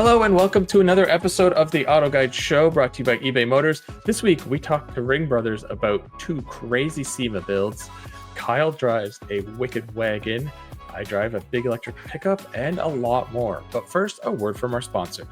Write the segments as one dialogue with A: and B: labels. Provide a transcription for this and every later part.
A: Hello and welcome to another episode of the Auto Guide Show brought to you by eBay Motors. This week we talked to Ring Brothers about two crazy SEMA builds. Kyle drives a wicked wagon. I drive a big electric pickup and a lot more. But first, a word from our sponsor.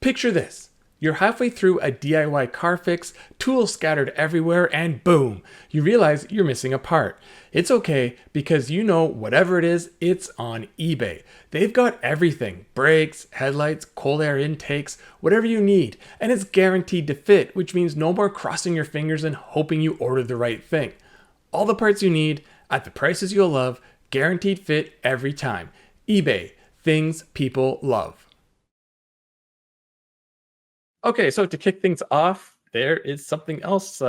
A: Picture this. You're halfway through a DIY car fix, tools scattered everywhere, and boom, you realize you're missing a part. It's okay because you know whatever it is, it's on eBay. They've got everything, brakes, headlights, cold air intakes, whatever you need, and it's guaranteed to fit, which means no more crossing your fingers and hoping you order the right thing. All the parts you need at the prices you'll love, guaranteed fit every time. eBay, things people love. Okay, so to kick things off, there is something else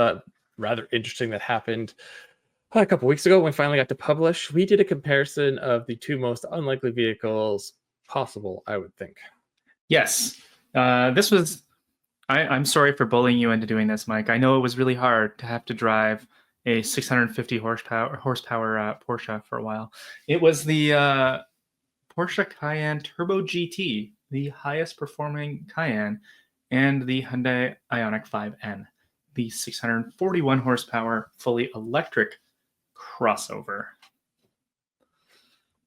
A: rather interesting that happened a couple weeks ago when we finally got to publish. We did a comparison of the two most unlikely vehicles possible, I would think.
B: Yes. This was... I'm sorry for bullying you into doing this, Mike. I know it was really hard to have to drive a 650 horsepower Porsche for a while. It was the Porsche Cayenne Turbo GT, the highest performing Cayenne, and the Hyundai Ioniq 5N, the 641 horsepower fully electric crossover.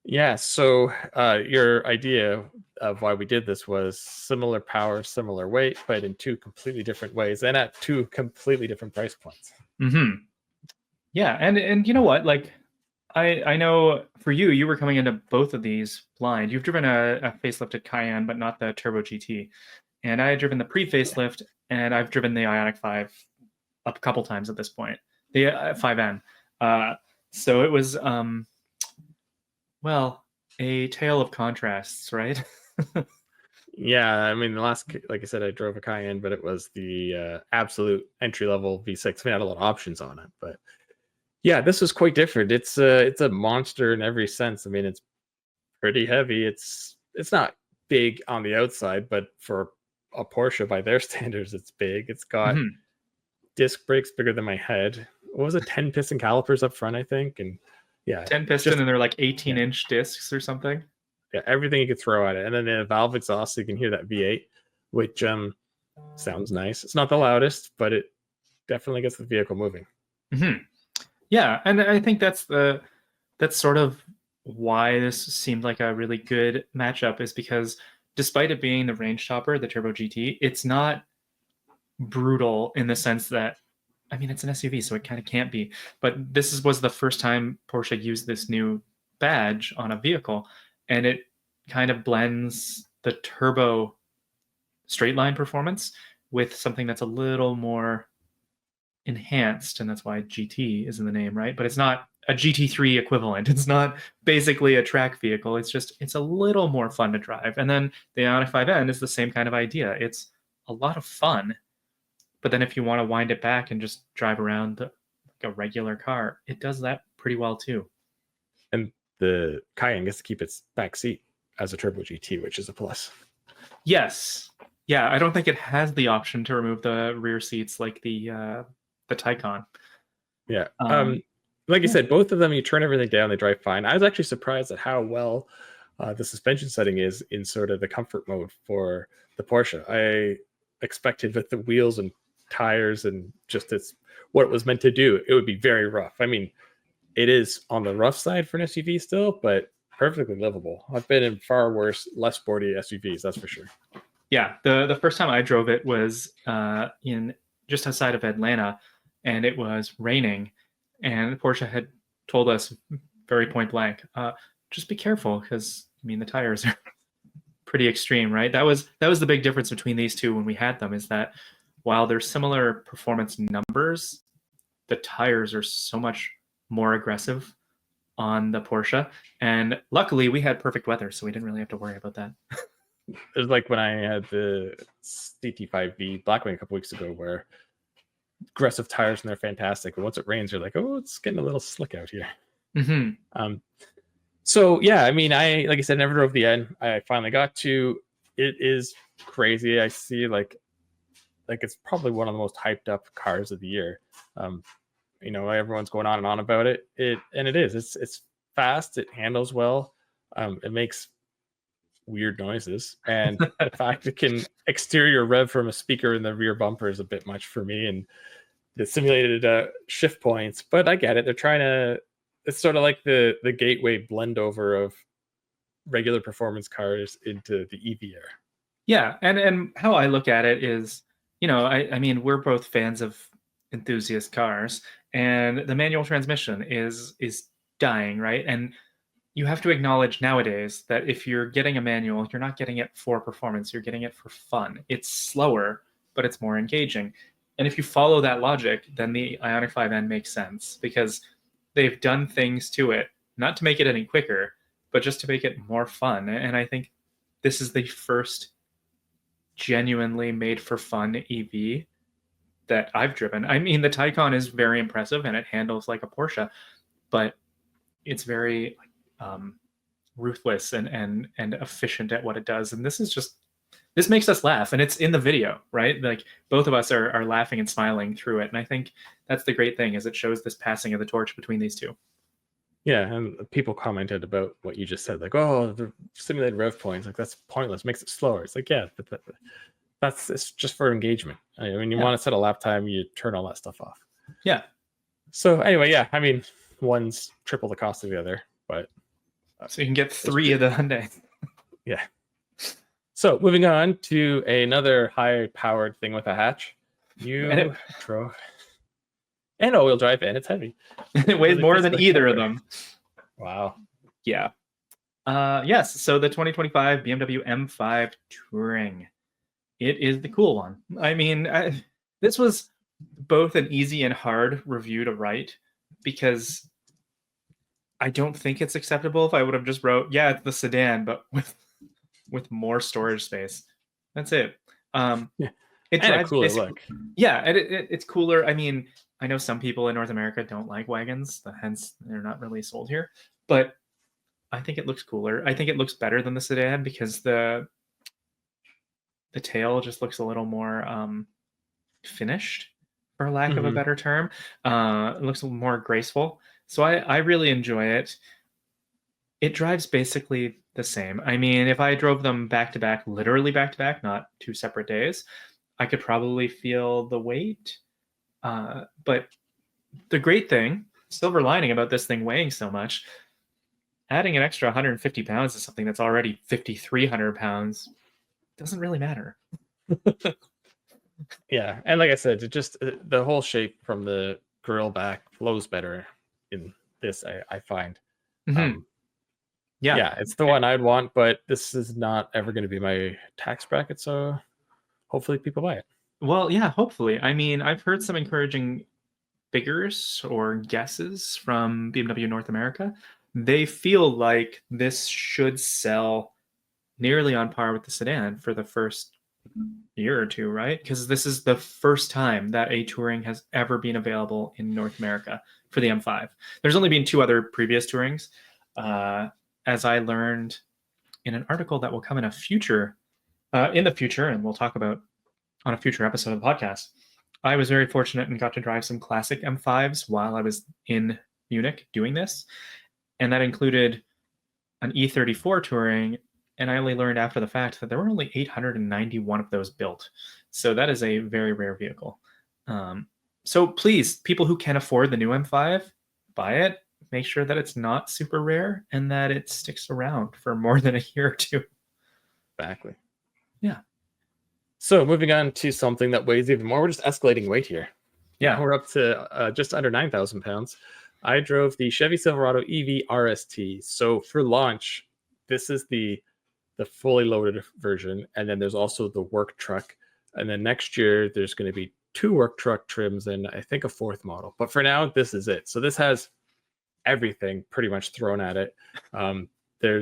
A: Yeah, so your idea of why we did this was similar power, similar weight, but in two completely different ways and at two completely different price points.
B: Mm-hmm. Yeah, and you know what? Like, I know for you, you were coming into both of these blind. You've driven a facelifted Cayenne, but not the Turbo GT. And I had driven the pre-facelift, and I've driven the Ioniq 5 a couple times at this point, the 5N. So it was, well, a tale of contrasts, right?
A: Yeah, I mean, like I said, I drove a Cayenne, but it was the absolute entry-level V6. I mean, I had a lot of options on it, but yeah, this was quite different. It's a monster in every sense. I mean, it's pretty heavy. It's not big on the outside, but for a Porsche by their standards, it's big. It's got disc brakes bigger than my head. What was it? 10 piston calipers up front, I think. And yeah,
B: 10 piston, and they're like 18-inch discs or something.
A: Yeah, everything you could throw at it. And then the valve exhaust, so you can hear that V8, which sounds nice. It's not the loudest, but it definitely gets the vehicle moving.
B: Yeah, and I think that's sort of why this seemed like a really good matchup, is because despite it being the range topper, the Turbo GT, it's not brutal in the sense that, I mean, it's an SUV, so it kind of can't be. But this was the first time Porsche used this new badge on a vehicle, and it kind of blends the turbo straight line performance with something that's a little more enhanced, and that's why GT is in the name, right? But it's not a GT3 equivalent. It's not basically a track vehicle. It's a little more fun to drive. And then the Ioniq 5N is the same kind of idea. It's a lot of fun, but then if you want to wind it back and just drive around like a regular car, it does that pretty well too.
A: And the Cayenne gets to keep its back seat as a Turbo GT, which is a plus.
B: Yes. Yeah, I don't think it has the option to remove the rear seats like the Taycan.
A: Yeah. Like you said, both of them, you turn everything down, they drive fine. I was actually surprised at how well the suspension setting is in sort of the comfort mode for the Porsche. I expected with the wheels and tires and just what it was meant to do, it would be very rough. I mean, it is on the rough side for an SUV still, but perfectly livable. I've been in far worse, less sporty SUVs, that's for sure.
B: Yeah, the first time I drove it was in just outside of Atlanta, and it was raining, and Porsche had told us very point blank, just be careful, because I mean the tires are pretty extreme, right? That was the big difference between these two when we had them, is that while they're similar performance numbers, the tires are so much more aggressive on the Porsche, and luckily we had perfect weather, so we didn't really have to worry about that.
A: It was like when I had the CT5V Blackwing a couple weeks ago, where aggressive tires and they're fantastic, but once it rains, you're like, oh, it's getting a little slick out here. So yeah, I mean, like I said, never drove the N. I finally got to. It is crazy. I see like it's probably one of the most hyped up cars of the year. Everyone's going on and on about it. It is. It's fast. It handles well. It makes weird noises, and the fact it can exterior rev from a speaker in the rear bumper is a bit much for me, and the simulated shift points. But I get it. They're trying to. It's sort of like the gateway blend over of regular performance cars into the EV era.
B: Yeah, and how I look at it is, I mean, we're both fans of enthusiast cars, and the manual transmission is dying, right? And you have to acknowledge nowadays that if you're getting a manual, you're not getting it for performance, you're getting it for fun. It's slower, but it's more engaging. And if you follow that logic, then the Ioniq 5N makes sense because they've done things to it, not to make it any quicker, but just to make it more fun. And I think this is the first genuinely made for fun EV that I've driven. I mean, the Taycan is very impressive and it handles like a Porsche, but it's very ruthless and efficient at what it does. And this makes us laugh, and it's in the video, right? Like both of us are laughing and smiling through it. And I think that's the great thing, is it shows this passing of the torch between these two.
A: Yeah, and people commented about what you just said, like, oh, the simulated rev points, like that's pointless, makes it slower. It's like, yeah, but it's just for engagement. I mean, you want to set a lap time, you turn all that stuff off.
B: Yeah.
A: So anyway, yeah, I mean, one's triple the cost of the other, but
B: so you can get 3 of the Hyundai.
A: Yeah. So moving on to another high-powered thing with a hatch. You drove and all-wheel drive, and it's heavy.
B: It weighs more than either of them.
A: Wow.
B: Yeah. Yes. So the 2025 BMW M5 Touring. It is the cool one. I mean, this was both an easy and hard review to write, because I don't think it's acceptable if I would have just wrote, yeah, it's the sedan, but with more storage space. That's it.
A: Yeah.
B: It
A: and a cooler look.
B: Yeah, and it's cooler. I mean, I know some people in North America don't like wagons, hence they're not really sold here. But I think it looks cooler. I think it looks better than the sedan because the tail just looks a little more finished, for lack of a better term. It looks a little more graceful. So I really enjoy it. It drives basically the same. I mean, if I drove them back to back, literally back to back, not 2 separate days, I could probably feel the weight. But the great thing, silver lining about this thing weighing so much, adding an extra 150 pounds to something that's already 5,300 pounds doesn't really matter.
A: Yeah, and like I said, it just the whole shape from the grill back flows better in this, I find. Yeah, it's the one I'd want, but this is not ever going to be my tax bracket, so hopefully people buy it.
B: Well, yeah, hopefully. I mean, I've heard some encouraging figures or guesses from BMW North America. They feel like this should sell nearly on par with the sedan for the first year or two, right? Because this is the first time that a Touring has ever been available in North America for the M5. There's only been 2 other previous Tourings. As I learned in an article that will come in the future, and we'll talk about on a future episode of the podcast, I was very fortunate and got to drive some classic M5s while I was in Munich doing this. And that included an E34 Touring, and I only learned after the fact that there were only 891 of those built. So that is a very rare vehicle. So please, people who can afford the new M5, buy it. Make sure that it's not super rare and that it sticks around for more than a year or 2.
A: Exactly.
B: Yeah.
A: So moving on to something that weighs even more. We're just escalating weight here.
B: Yeah.
A: We're up to just under 9,000 pounds. I drove the Chevy Silverado EV RST. So for launch, this is the fully loaded version. And then there's also the work truck. And then next year, there's going to be 2 work truck trims and I think a 4th model. But for now, this is it. So this has everything pretty much thrown at it. There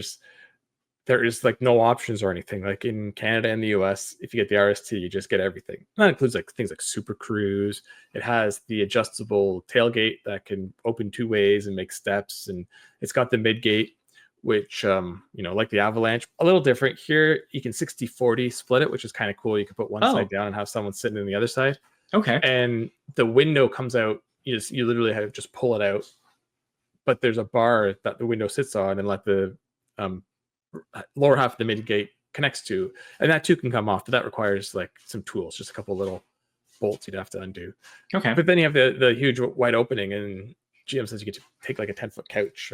A: is like no options or anything. Like in Canada and the US, if you get the RST, you just get everything. And that includes like things like Super Cruise. It has the adjustable tailgate that can open 2 ways and make steps, and it's got the mid gate, which like the Avalanche, a little different here. You can 60-40 split it, which is kind of cool. You can put one side down and have someone sitting in the other side.
B: Okay.
A: And the window comes out. You literally have to just pull it out. But there's a bar that the window sits on and let the lower half of the mid-gate connects to, and that too can come off, but that requires like some tools, just a couple little bolts you'd have to undo.
B: Okay.
A: But then you have the huge wide opening, and GM says you get to take like a 10-foot couch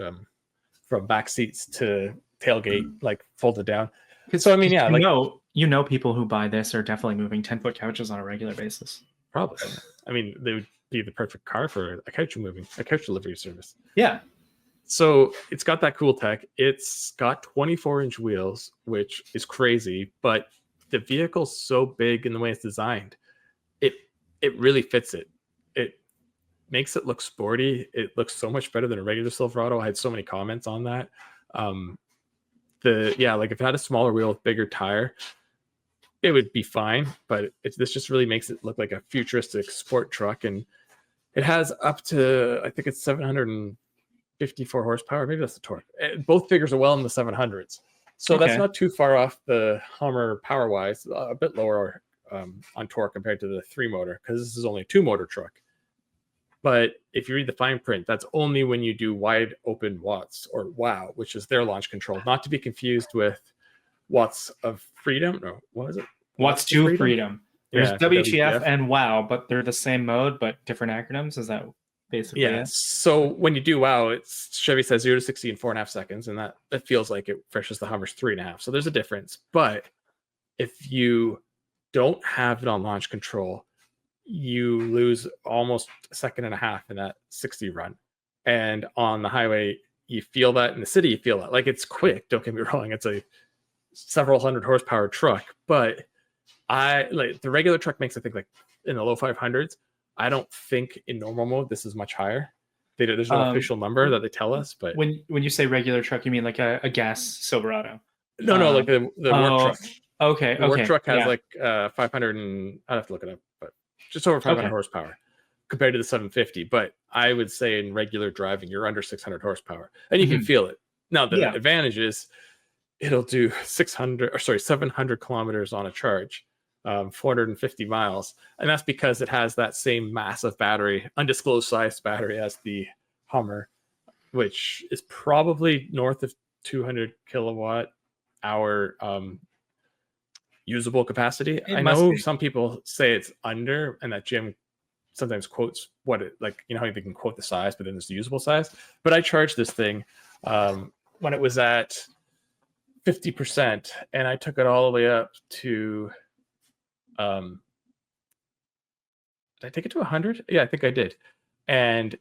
A: from back seats to tailgate, like folded down. So I mean, yeah, like
B: people who buy this are definitely moving 10-foot couches on a regular basis.
A: probably. I mean, they would be the perfect car for a couch delivery service.
B: Yeah.
A: So it's got that cool tech. It's got 24-inch wheels, which is crazy, but the vehicle's so big in the way it's designed, it really fits it. It makes it look sporty. It looks so much better than a regular Silverado. I had so many comments on that. Like if it had a smaller wheel with bigger tire, it would be fine, but this just really makes it look like a futuristic sport truck. And it has up to, I think it's 754 horsepower. Maybe that's the torque. Both figures are well in the 700s. So that's not too far off the Hummer power-wise, a bit lower on torque compared to the 3-motor, because this is only a 2-motor truck. But if you read the fine print, that's only when you do wide open watts, or WOW, which is their launch control, not to be confused with watts of freedom. No, what is it?
B: Watts to freedom. There's WTF and WOW, but they're the same mode, but different acronyms. Is that basically it?
A: So when you do WOW, it's Chevy says 0 to 60 in 4.5 seconds, and that feels like it versus the Hummer's 3.5. So there's a difference. But if you don't have it on launch control, you lose almost a second and a half in that 60 run. And on the highway, you feel that. In the city, you feel that. Like, it's quick, don't get me wrong. It's a several hundred horsepower truck, but the regular truck makes, I think, like in the low 500s. I don't think in normal mode this is much higher. There's no official number that they tell us, but
B: when you say regular truck, you mean like a gas Silverado?
A: No, like the work truck.
B: Okay.
A: The work truck has like 500 and I'd have to look it up, but just over 500 horsepower compared to the 750. But I would say in regular driving, you're under 600 horsepower, and you can feel it. Now the advantage is it'll do 700 kilometers on a charge, 450 miles, and that's because it has that same massive battery, undisclosed size battery as the Hummer, which is probably north of 200 kilowatt hour usable capacity. I know some people say it's under, and that Jim sometimes quotes what it, like, you know how they can quote the size, but then there's the usable size. But I charged this thing when it was at 50%, and I took it all the way up to did I take it to 100? Yeah, I think I did. And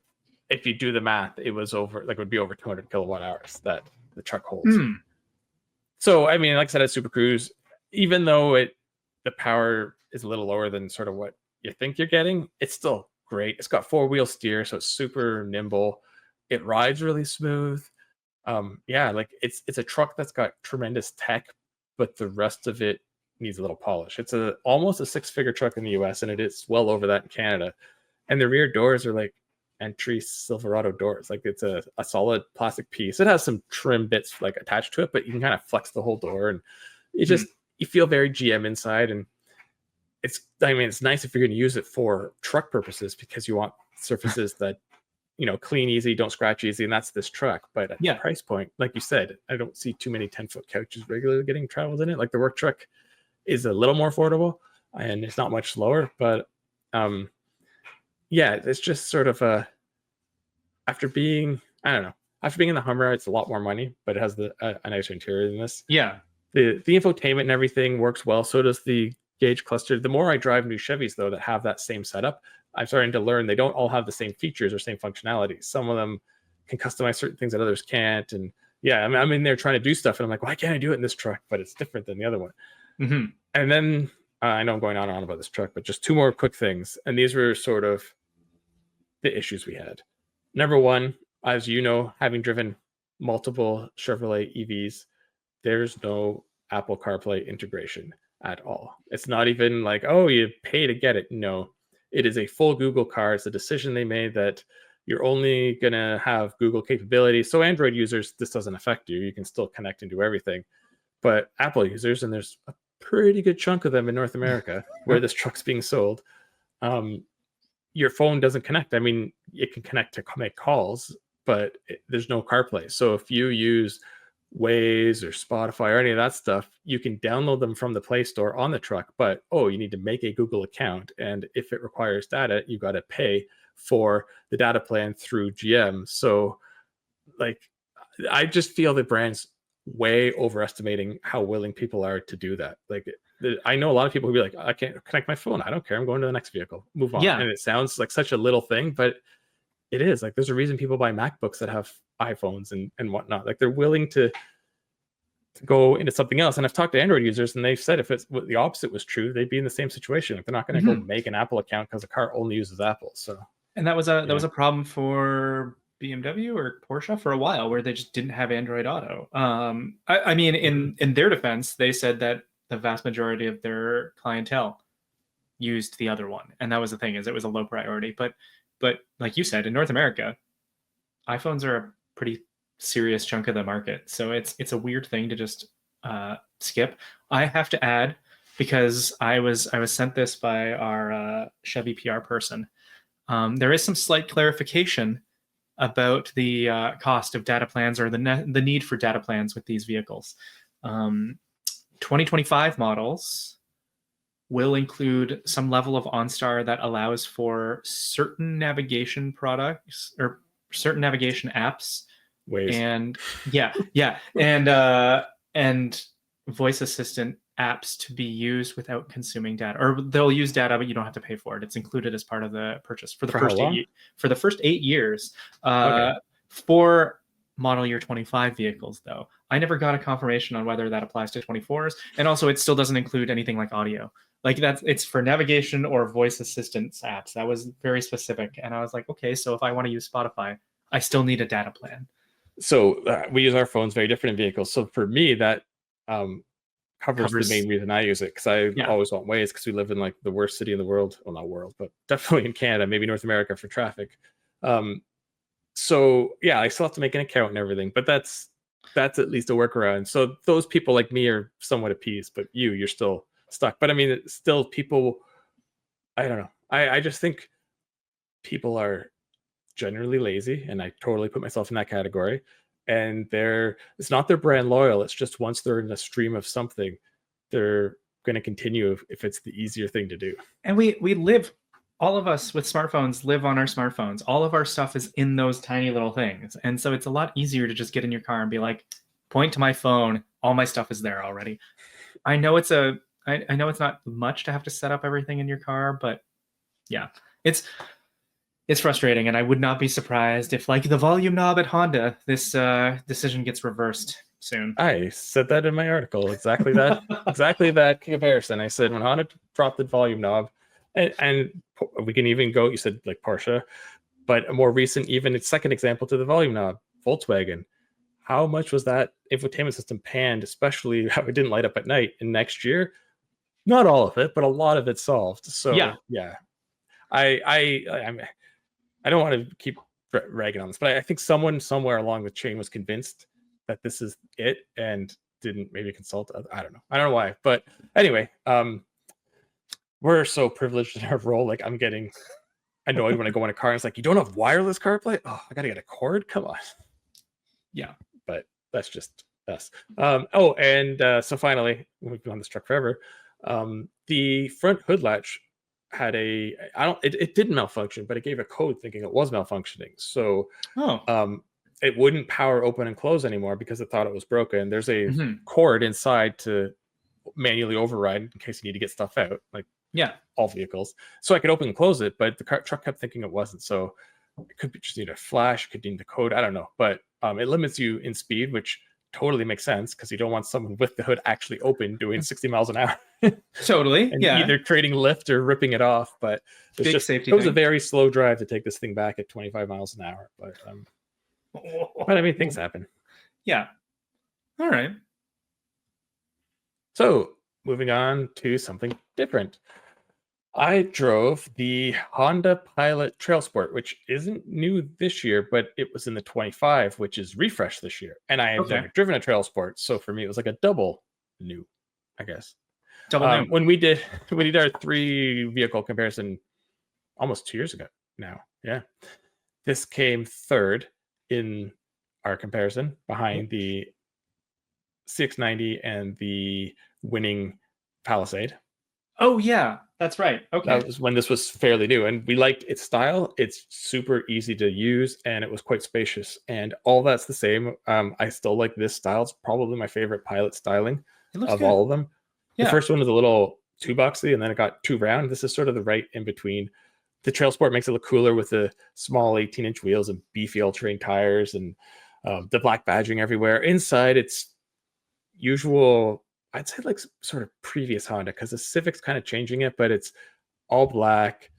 A: if you do the math, it was over, like, it would be over 200 kilowatt hours that the truck holds. So I mean, like I said, at Super Cruise, even though the power is a little lower than sort of what you think you're getting, it's still great. It's got 4-wheel steer, so it's super nimble. It rides really smooth. Like it's a truck that's got tremendous tech, but the rest of it needs a little polish. It's almost a 6-figure truck in the US, and it is well over that in Canada. And the rear doors are like entry Silverado doors. Like, it's a solid plastic piece. It has some trim bits like attached to it, but you can kind of flex the whole door, and it just you feel very GM inside. And it's nice if you're going to use it for truck purposes, because you want surfaces that, you know, clean easy, don't scratch easy, and that's this truck. But at the price point, like you said, I don't see too many 10-foot couches regularly getting traveled in it. Like, the work truck is a little more affordable, and it's not much lower, but it's just sort of after being in the Hummer, it's a lot more money, but it has a nicer interior than this. The infotainment and everything works well. So does the gauge cluster. The more I drive new Chevys, though, that have that same setup, I'm starting to learn they don't all have the same features or same functionality. Some of them can customize certain things that others can't. And I'm in there trying to do stuff, and I'm like, why can't I do it in this truck? But it's different than the other one. And then I know I'm going on and on about this truck, but just two more quick things. And these were sort of the issues we had. Number one, as you know, having driven multiple Chevrolet EVs, there's no Apple CarPlay integration at all. It's not even like, oh, you pay to get it. No, it is a full Google car. It's a decision they made that you're only going to have Google capability. So Android users, this doesn't affect you. You can still connect and do everything. But Apple users, and there's a pretty good chunk of them in North America where this truck's being sold, your phone doesn't connect. I mean, it can connect to make calls, but there's no CarPlay. So if you use Waze or Spotify or any of that stuff, you can download them from the Play Store on the truck, but you need to make a Google account. And if it requires data, you got to pay for the data plan through GM. So, like, I just feel the brand's way overestimating how willing people are to do that. Like, I know a lot of people who be like, I can't connect my phone. I don't care. I'm going to the next vehicle. Move on.
B: Yeah.
A: And it sounds like such a little thing, but it is. Like, there's a reason people buy MacBooks that have iPhones and whatnot. Like, they're willing to go into something else. And I've talked to Android users, and they've said if it's the opposite was true, they'd be in the same situation. Like, they're not going to go make an Apple account because the car only uses Apple. So,
B: and that was a problem for BMW or Porsche for a while, where they just didn't have Android Auto. I mean, in their defense, they said that the vast majority of their clientele used the other one, and that was the thing, is it was a low priority. But like you said, in North America, iPhones are a pretty serious chunk of the market, so it's a weird thing to just skip. I have to add, because I was sent this by our Chevy PR person. There is some slight clarification about the cost of data plans, or the need for data plans with these vehicles. 2025 models will include some level of OnStar that allows for certain navigation products or certain navigation apps.
A: Ways.
B: And and voice assistant apps to be used without consuming data, or they'll use data, but you don't have to pay for it. It's included as part of the purchase for the first 8 years. For model year 25 vehicles, though, I never got a confirmation on whether that applies to 24s, and also it still doesn't include anything like audio. Like, it's for navigation or voice assistance apps. That was very specific, and I was like, okay, so if I want to use Spotify, I still need a data plan.
A: So we use our phones very different in vehicles. So for me, that covers the main reason I use it, because I always want Waze, because we live in like the worst city in the world. Well, not world, but definitely in Canada, maybe North America, for traffic. So yeah, I still have to make an account and everything, but that's at least a workaround. So those people like me are somewhat appeased, but you're still stuck. But I mean, still, people, I don't know. I just think people are generally lazy, and I totally put myself in that category. And it's not their brand loyal. It's just once they're in a stream of something, they're going to continue if it's the easier thing to do.
B: And we live, all of us with smartphones live on our smartphones. All of our stuff is in those tiny little things. And so it's a lot easier to just get in your car and be like, point to my phone. All my stuff is there already. I know it's not much to have to set up everything in your car, but yeah, it's frustrating, and I would not be surprised if, like the volume knob at Honda, this decision gets reversed soon.
A: I said that in my article. Exactly that comparison. I said when Honda dropped the volume knob, and we can even go, you said like Porsche, but a more recent, even its second example to the volume knob, Volkswagen. How much was that infotainment system panned, especially how it didn't light up at night? And next year, not all of it, but a lot of it solved. So yeah. I don't want to keep ragging on this, but I think someone somewhere along the chain was convinced that this is it and didn't maybe consult. I don't know why, but anyway, we're so privileged in our role. Like, I'm getting annoyed when I go in a car and it's like, you don't have wireless CarPlay? Oh, I gotta get a cord. Come on.
B: Yeah,
A: but that's just us. So finally, we've been on this truck forever. The front hood latch had it didn't malfunction, but it gave a code thinking it was malfunctioning. So it wouldn't power open and close anymore because it thought it was broken. There's a cord inside to manually override in case you need to get stuff out, like all vehicles. So I could open and close it, but the truck kept thinking it wasn't. So it could just need a flash, could need the code, I don't know. But it limits you in speed, which totally makes sense, because you don't want someone with the hood actually open doing 60 miles an hour.
B: Totally.
A: And either trading lift or ripping it off. But it was a very slow drive to take this thing back at 25 miles an hour. But I mean, things happen.
B: Yeah. All right.
A: So moving on to something different. I drove the Honda Pilot Trailsport, which isn't new this year, but it was in the 25, which is refreshed this year. And I have never driven a Trailsport, so for me it was like a double new, I guess.
B: Double new.
A: When we did our 3 vehicle comparison almost 2 years ago now. Yeah. This came third in our comparison behind the CX-90 and the winning Palisade.
B: Oh yeah, that's right. Okay.
A: That was when this was fairly new, and we liked its style. It's super easy to use, and it was quite spacious. And all that's the same. I still like this style. It's probably my favorite Pilot styling
B: It looks
A: of
B: good.
A: all of them. The
B: Yeah.
A: first one was a little too boxy, and then it got too round. This is sort of the right in between. The Trailsport makes it look cooler with the small 18-inch wheels and beefy all-terrain tires, and the black badging everywhere. Inside, it's usual. I'd say like sort of previous Honda, because the Civic's kind of changing it, but it's all black,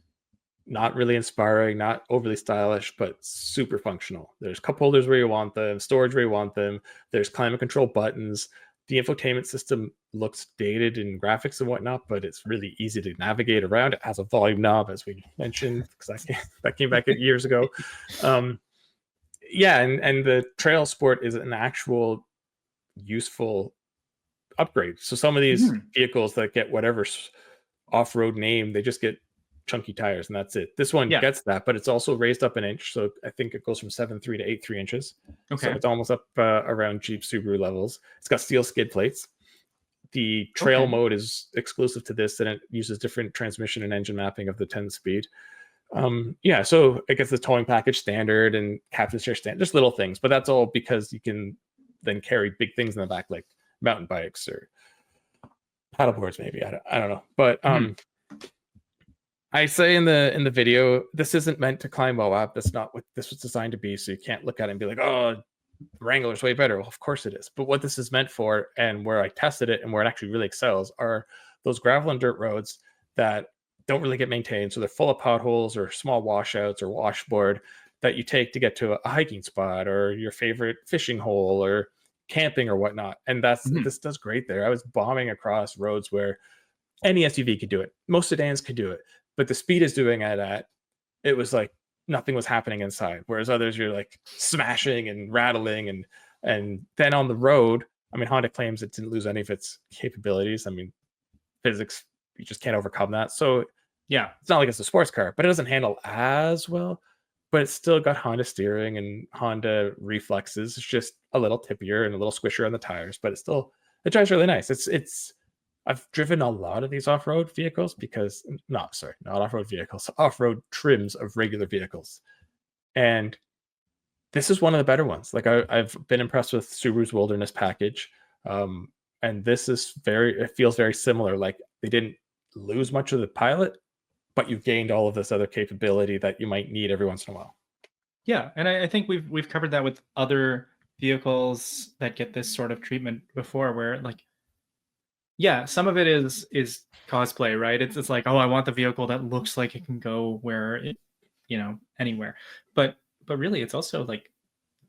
A: not really inspiring, not overly stylish, but super functional. There's cup holders where you want them, storage where you want them. There's climate control buttons. The infotainment system looks dated in graphics and whatnot, but it's really easy to navigate around. It has a volume knob, as we mentioned, because that came back years ago. Yeah, and the Trailsport is an actual useful upgrade. So some of these vehicles that get whatever off-road name, they just get chunky tires and that's it. This one gets that, but it's also raised up an inch. So I think it goes from 7.3 to 8.3 inches. Okay. So it's almost up around Jeep Subaru levels. It's got steel skid plates. The trail mode is exclusive to this, and it uses different transmission and engine mapping of the 10-speed. Yeah, so it gets the towing package standard and captain share standard, just little things, but that's all because you can then carry big things in the back, like mountain bikes or paddleboards, maybe. I don't know, but I say in the video, this isn't meant to climb Moab. That's not what this was designed to be. So you can't look at it and be like, oh, Wrangler's way better. Well, of course it is. But what this is meant for, and where I tested it and where it actually really excels, are those gravel and dirt roads that don't really get maintained. So they're full of potholes or small washouts or washboard that you take to get to a hiking spot or your favorite fishing hole or camping or whatnot. And that's this does great there. I was bombing across roads where any SUV could do it. Most sedans could do it. But the speed is doing it at, it was like nothing was happening inside. Whereas others, you're like smashing and rattling. And then on the road, I mean, Honda claims it didn't lose any of its capabilities. I mean, physics, you just can't overcome that. So yeah, it's not like it's a sports car, but it doesn't handle as well. But it's still got Honda steering and Honda reflexes. It's just a little tippier and a little squishier on the tires, but it drives really nice. I've driven a lot of these off-road vehicles not off-road vehicles, off-road trims of regular vehicles. And this is one of the better ones. Like I've been impressed with Subaru's Wilderness package. And this is it feels very similar. Like they didn't lose much of the Pilot, but you've gained all of this other capability that you might need every once in a while.
B: Yeah, and I think we've covered that with other vehicles that get this sort of treatment before, where like, yeah, some of it is cosplay, right? It's like, oh, I want the vehicle that looks like it can go where it, anywhere. But really, it's also like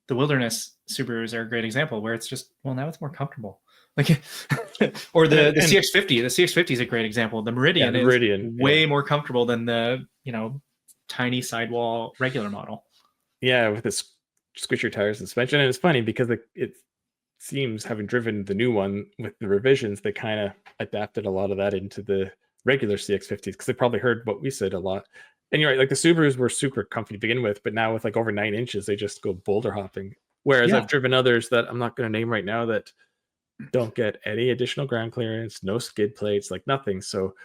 B: the Wilderness Subarus are a great example where it's just, well, now it's more comfortable. Like, or the CX-50. The CX-50 is a great example. The Meridian is way more comfortable than the tiny sidewall regular model.
A: Yeah, with this squisher tires and suspension. And it's funny because it seems, having driven the new one with the revisions, they kind of adapted a lot of that into the regular CX-50s because they probably heard what we said a lot. And you're right, like the Subarus were super comfy to begin with, but now with like over 9 inches, they just go boulder hopping. Whereas I've driven others that I'm not going to name right now that don't get any additional ground clearance, no skid plates, like nothing. So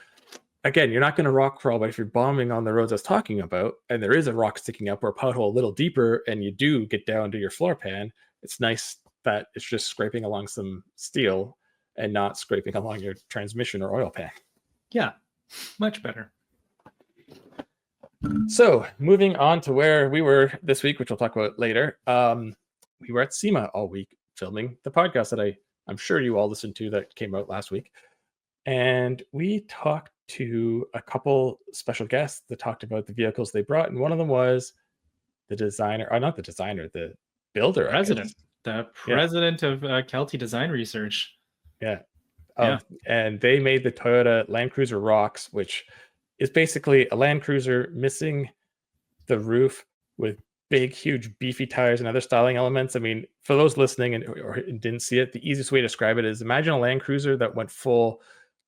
A: again, you're not going to rock crawl, but if you're bombing on the roads I was talking about, and there is a rock sticking up or a pothole a little deeper, and you do get down to your floor pan, it's nice that it's just scraping along some steel and not scraping along your transmission or oil pan.
B: Yeah, much better.
A: So moving on to where we were this week, which we'll talk about later. We were at SEMA all week filming the podcast that I'm sure you all listened to that came out last week. And we talked to a couple special guests that talked about the vehicles they brought. And one of them was the designer, or not the designer, the builder.
B: The president of Kelty Design Research.
A: Yeah. And they made the Toyota Land Cruiser Rox, which is basically a Land Cruiser missing the roof with big, huge, beefy tires and other styling elements. I mean, for those listening or didn't see it, the easiest way to describe it is imagine a Land Cruiser that went full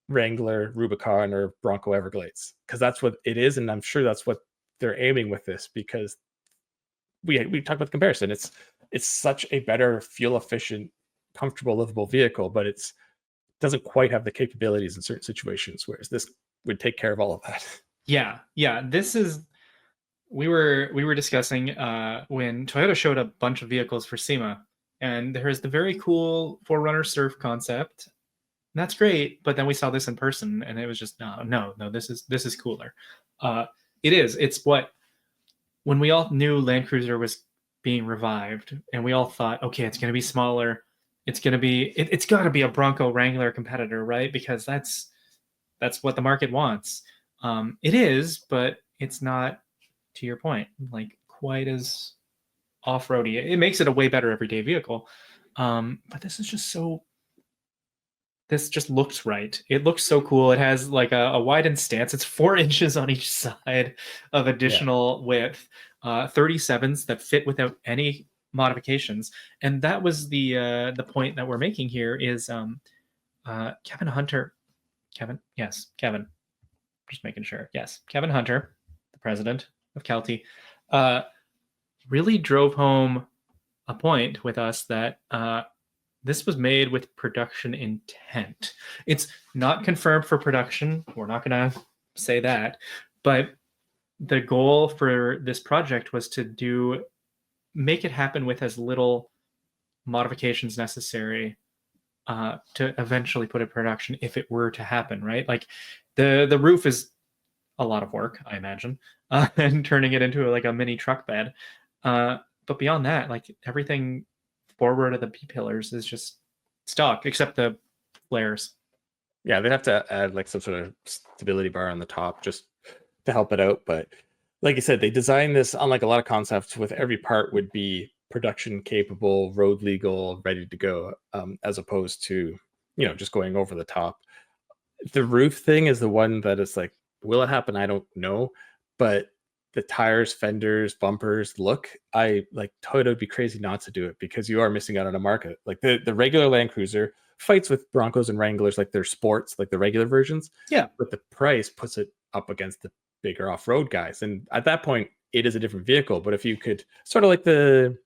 A: Wrangler, Rubicon, or Bronco Everglades, because that's what it is. And I'm sure that's what they're aiming with this, because we talked about the comparison. It's such a better fuel efficient comfortable, livable vehicle, but it's doesn't quite have the capabilities in certain situations, whereas this would take care of all of that.
B: Yeah, this is, we were discussing when Toyota showed a bunch of vehicles for SEMA, and there's the very cool 4Runner Surf concept. That's great, but then we saw this in person, and it was just no. This is cooler. It's what, when we all knew Land Cruiser was being revived, and we all thought, okay, it's going to be smaller. It's got to be a Bronco Wrangler competitor, right? Because that's what the market wants. It is, but it's not, to your point, like quite as off-roady. It makes it a way better everyday vehicle. But this is just so, this just looks right. It looks so cool. It has like a widened stance. It's 4 inches on each side of additional width, 37s that fit without any modifications. And that was the point that we're making here is Kevin Hunter. Kevin? Yes, Kevin. Just making sure. Yes, Kevin Hunter, the president of Kelty, really drove home a point with us that this was made with production intent. It's not confirmed for production. We're not going to say that. But the goal for this project was to make it happen with as little modifications necessary to eventually put it in production if it were to happen, right? Like the roof is a lot of work, I imagine, and turning it into like a mini truck bed. But beyond that, like everything forward of the B-pillars is just stock, except the flares.
A: Yeah, they'd have to add like some sort of stability bar on the top just to help it out. But like you said, they designed this, unlike a lot of concepts, with every part would be production capable, road legal, ready to go, as opposed to, just going over the top. The roof thing is the one that is like, will it happen? I don't know. But the tires, fenders, bumpers, I like Toyota would be crazy not to do it, because you are missing out on a market. Like the regular Land Cruiser fights with Broncos and Wranglers like they're sports, like the regular versions.
B: Yeah.
A: But the price puts it up against the bigger off-road guys. And at that point, it is a different vehicle. But if you could, sort of like the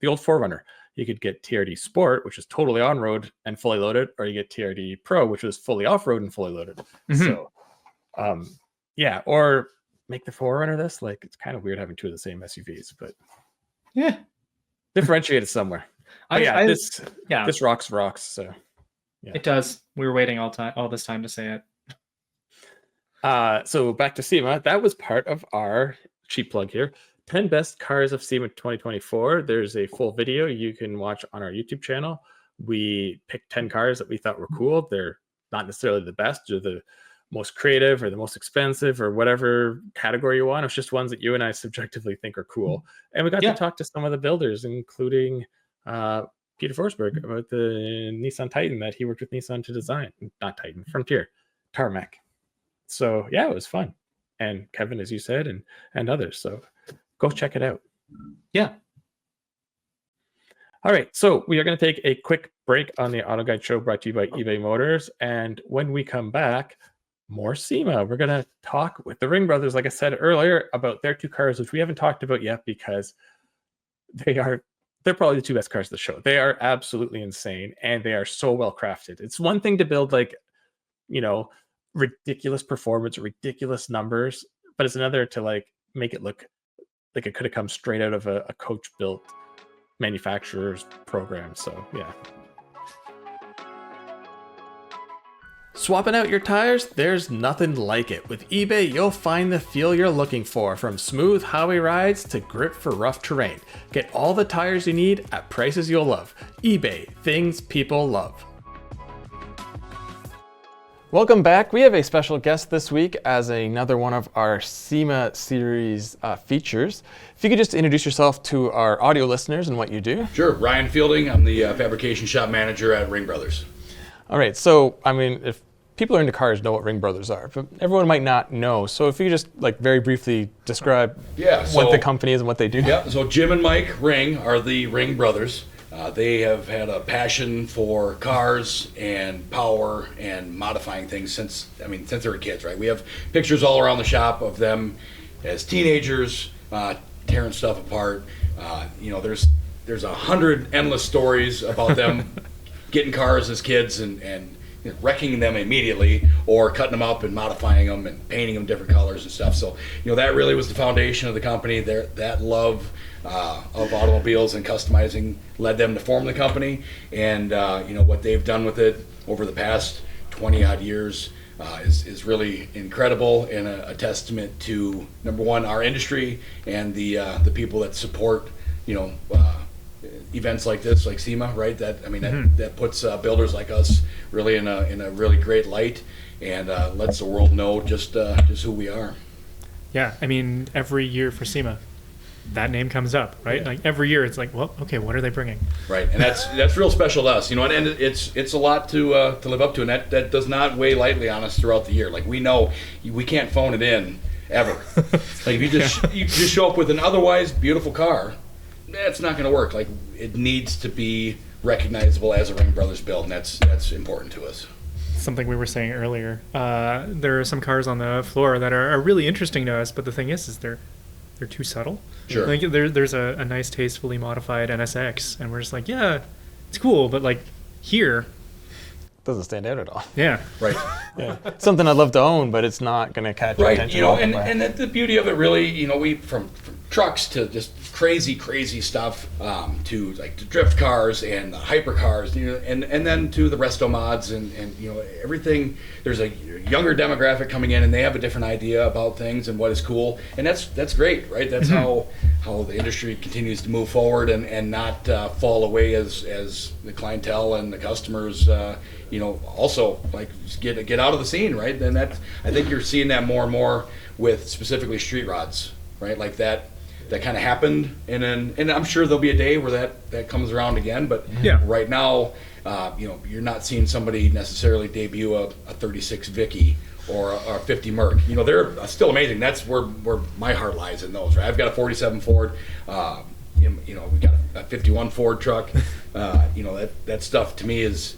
A: old 4Runner, you could get TRD Sport, which is totally on-road and fully loaded, or you get TRD Pro, which is fully off-road and fully loaded. Mm-hmm. So, yeah, or make the 4Runner this. Like, it's kind of weird having two of the same SUVs, but
B: yeah,
A: differentiate it somewhere. This rocks. So yeah.
B: It does. We were waiting all this time to say
A: it. So back to SEMA. That was part of our cheap plug here. 10 best cars of SEMA 2024. There's a full video you can watch on our YouTube channel. We picked 10 cars that we thought were cool. They're not necessarily the best or the most creative or the most expensive or whatever category you want. It's just ones that you and I subjectively think are cool. And we got to talk to some of the builders, including Peter Forsberg, about the Nissan Titan that he worked with Nissan to design. Not Titan, Frontier, Tarmac. So yeah, it was fun. And Kevin, as you said, and others. So go check it out.
B: Yeah.
A: All right. So we are going to take a quick break on the Auto Guide Show, brought to you by eBay Motors. And when we come back, more SEMA. We're going to talk with the Ring brothers, like I said earlier, about their two cars, which we haven't talked about yet because they're probably the two best cars of the show. They are absolutely insane, and they are so well crafted. It's one thing to build ridiculous performance, ridiculous numbers, but it's another to make it look like it could have come straight out of a coach built manufacturer's program. So yeah. Swapping out your tires? There's nothing like it. With eBay, you'll find the feel you're looking for, from smooth highway rides to grip for rough terrain. Get all the tires you need at prices you'll love. eBay, things people love. Welcome back. We have a special guest this week as another one of our SEMA series features. If you could just introduce yourself to our audio listeners and what you do.
C: Sure. Ryan Fielding. I'm the fabrication shop manager at Ring Brothers.
A: All right. So, I mean, if people who are into cars know what Ring Brothers are, but everyone might not know. So if you could just very briefly describe what the company is and what they do.
C: Yeah. So Jim and Mike Ring are the Ring Brothers. They have had a passion for cars and power and modifying things since they were kids, right? We have pictures all around the shop of them as teenagers, tearing stuff apart. There's 100 endless stories about them getting cars as kids and wrecking them immediately, or cutting them up and modifying them and painting them different colors and stuff. So that really was the foundation of the company. That love of automobiles and customizing led them to form the company. And what they've done with it over the past 20 odd years is really incredible, and a testament to, number one, our industry and the people that support events like this, like SEMA, right? That puts builders like us really in a really great light, and lets the world know just who we are.
B: Yeah, I mean, every year for SEMA, that name comes up, right?
C: Yeah.
B: Like every year, it's like, well, okay, what are they bringing?
C: Right, and that's real special to us, and it's a lot to live up to, and that does not weigh lightly on us throughout the year. Like, we know we can't phone it in ever. Like, if you just show up with an otherwise beautiful car, that's not going to work. Like, it needs to be recognizable as a Ring Brothers build, and that's important to us.
B: Something we were saying earlier. There are some cars on the floor that are really interesting to us, but the thing is they're too subtle.
C: Sure.
B: Like, there's a nice, tastefully modified NSX, and we're just like, yeah, it's cool, but like here,
A: Doesn't stand out at all.
B: yeah,
C: Right.
A: Yeah. Something I'd love to own, but it's not going to catch your
C: Right,
A: attention.
C: and the beauty of it, really, we from trucks to just crazy stuff, to like the drift cars and the hypercars, and then to the resto mods and everything. There's a younger demographic coming in, and they have a different idea about things and what is cool, and that's great, right? That's how the industry continues to move forward and not fall away as the clientele and the customers also like get out of the scene, right? And I think you're seeing that more and more with specifically street rods, right? Like that kind of happened, and I'm sure there'll be a day where that comes around again. But
B: Yeah.
C: right now, you're not seeing somebody necessarily debut a 36 Vicky or a 50 Merc. They're still amazing. That's where my heart lies in those. Right? I've got a 47 Ford. We got a 51 Ford truck. That stuff to me is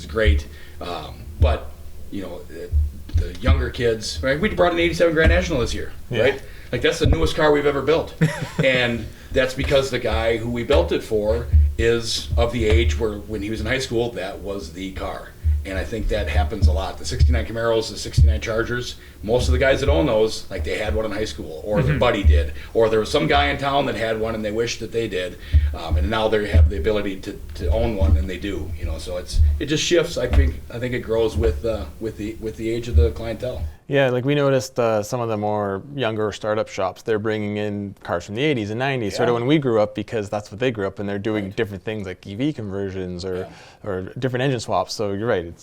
C: great. But the younger kids, right? We brought an 87 Grand National this year, right? Like, that's the newest car we've ever built. And that's because the guy who we built it for is of the age where, when he was in high school, that was the car. And I think that happens a lot. The 69 Camaros, the 69 Chargers, most of the guys that own those, like, they had one in high school, or their buddy did, or there was some guy in town that had one and they wished that they did, and now they have the ability to own one, and they do. So it just shifts. I think it grows with the age of the clientele.
A: Yeah, like we noticed some of the more younger startup shops, they're bringing in cars from the 80s and 90s, sort of when we grew up, because that's what they grew up, and they're doing different things like EV conversions or different engine swaps. So you're right,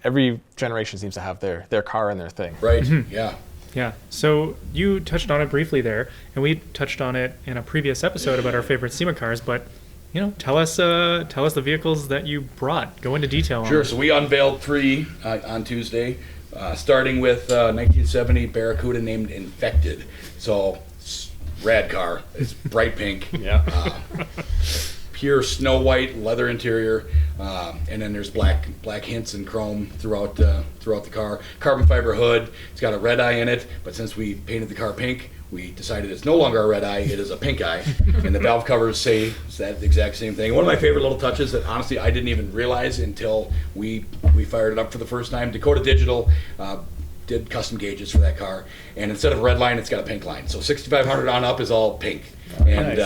A: every generation seems to have their car and their thing.
C: Right, yeah.
B: yeah. So you touched on it briefly there, and we touched on it in a previous episode about our favorite SEMA cars, but tell us the vehicles that you brought. Go into detail on
C: Sure.
B: it.
C: So we unveiled 3 on Tuesday. Starting with 1970 Barracuda named Infected. So, rad car. It's bright pink. Pure snow white leather interior, and then there's black hints and chrome throughout the car. Carbon fiber hood. It's got a red eye in it, but since we painted the car pink, we decided it's no longer a red eye, it is a pink eye. And the valve covers say it's that exact same thing. One of my favorite little touches that honestly I didn't even realize until we fired it up for the first time, Dakota Digital did custom gauges for that car, and instead of a red line, it's got a pink line. So 6500 on up is all pink. And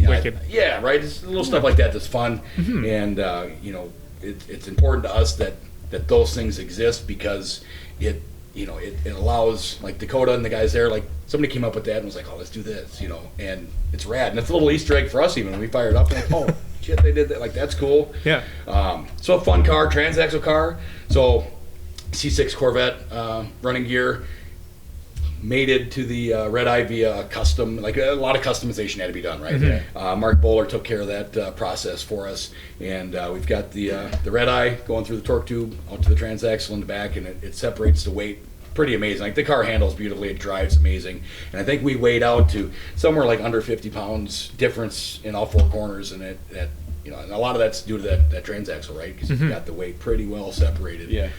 B: Wicked.
C: right, it's little stuff like that that's fun. And it's important to us that those things exist, because it allows, like, Dakota and the guys there, like, somebody came up with that and was like, oh, let's do this, and it's rad. And it's a little Easter egg for us even when we fired it up, and like, oh shit, they did that, like, that's cool.
B: Yeah.
C: So a fun car, transaxle car. So C6 Corvette running gear, mated to the red eye via custom, like a lot of customization had to be done, right? Mark Bowler took care of that process for us, and we've got the red eye going through the torque tube out to the transaxle in the back, and it separates the weight pretty amazing. Like, the car handles beautifully, it drives amazing, and I think we weighed out to somewhere like under 50 pounds difference in all 4 corners, and and a lot of that's due to that transaxle, right? Because you've got the weight pretty well separated. Yeah.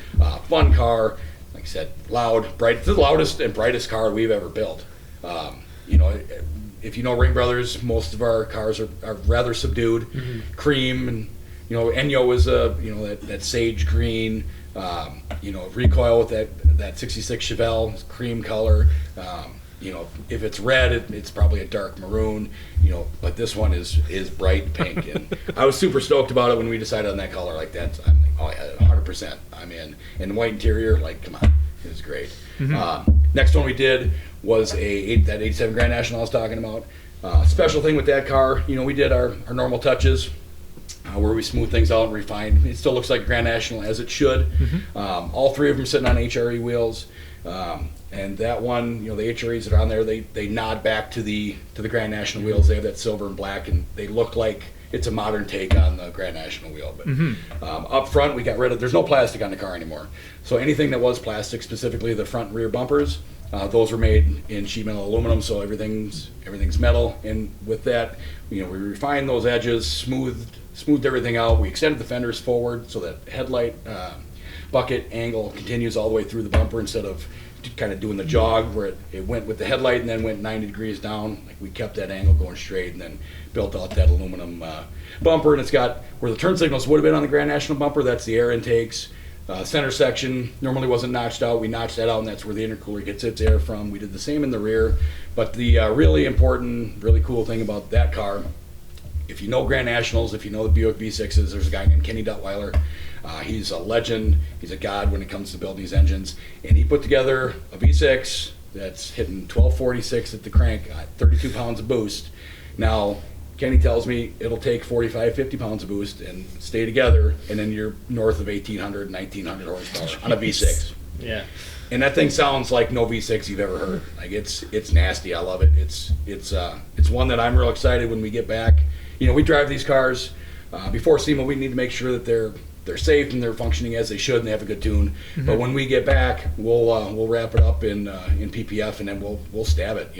C: Fun car. Like I said, loud, bright. It's the loudest and brightest car we've ever built. If you know Ring Brothers, most of our cars are rather subdued, cream, and Enyo was that sage green, recoil with that 66 Chevelle cream color. If it's red, it's probably a dark maroon, but this one is bright pink. And I was super stoked about it when we decided on that color. Like that, I'm like, oh yeah, 100%. I'm in. And the white interior, like, come on, it was great. Next one we did was that 87 Grand National I was talking about. Special thing with that car, we did our normal touches where we smooth things out and refine. It still looks like a Grand National as it should. All three of them sitting on HRE wheels. And that one, the HREs that are on there, they nod back to the Grand National wheels. They have that silver and black, and they look like it's a modern take on the Grand National wheel. But up front, we got rid of. There's no plastic on the car anymore. So anything that was plastic, specifically the front and rear bumpers, those were made in sheet metal aluminum. So everything's metal. And with that, we refined those edges, smoothed everything out. We extended the fenders forward so that headlight bucket angle continues all the way through the bumper instead of kind of doing the jog where it went with the headlight and then went 90 degrees down. Like, we kept that angle going straight and then built out that aluminum bumper. And it's got where the turn signals would have been on the Grand National bumper. That's the air intakes. Center section normally wasn't notched out. We notched that out, and that's where the intercooler gets its air from. We did the same in the rear. But the really important, really cool thing about that car, if you know Grand Nationals, if you know the Buick V6s, there's a guy named Kenny Duttweiler. He's a legend. He's a god when it comes to building these engines. And he put together a V6 that's hitting 1246 at the crank, 32 pounds of boost. Now, Kenny tells me it'll take 45, 50 pounds of boost and stay together, and then you're north of 1,800, 1,900 horsepower on a V6.
B: Yeah.
C: And that thing sounds like no V6 you've ever heard. Like, it's nasty. I love it. It's one that I'm real excited when we get back. We drive these cars. Before SEMA, we need to make sure that they're safe and they're functioning as they should and they have a good tune. But when we get back, we'll wrap it up in PPF and then we'll stab it.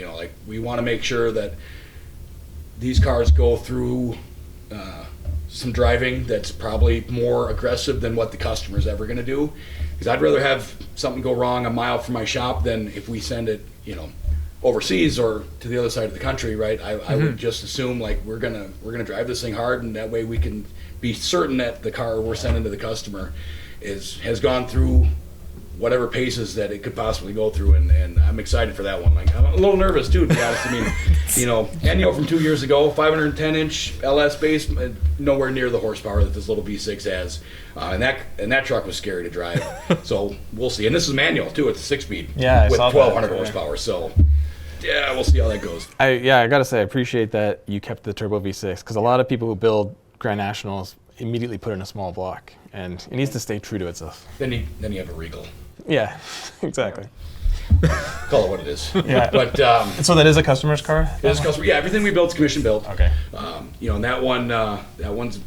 C: We want to make sure that these cars go through some driving that's probably more aggressive than what the customer's ever going to do. Because I'd rather have something go wrong a mile from my shop than if we send it, overseas or to the other side of the country, right? I would just assume like we're gonna drive this thing hard, and that way we can be certain that the car we're sending to the customer has gone through whatever paces that it could possibly go through, and I'm excited for that one. Like, I'm a little nervous too, to be honest. I mean, Enyo from 2 years ago, 510-inch LS base, nowhere near the horsepower that this little V6 has, and that truck was scary to drive. So we'll see. And this is manual too; it's a 6-speed with 1,200 horsepower. So yeah, we'll see how that goes.
A: I gotta say, I appreciate that you kept the turbo V6, because a lot of people who build Grand Nationals immediately put in a small block, and it needs to stay true to itself.
C: Then you have a Regal.
A: Yeah, exactly.
C: Call it what it is.
A: Yeah.
C: But
A: so that is a customer's car?
C: It is a customer. Yeah, everything we build is commission built.
A: Okay.
C: And that one's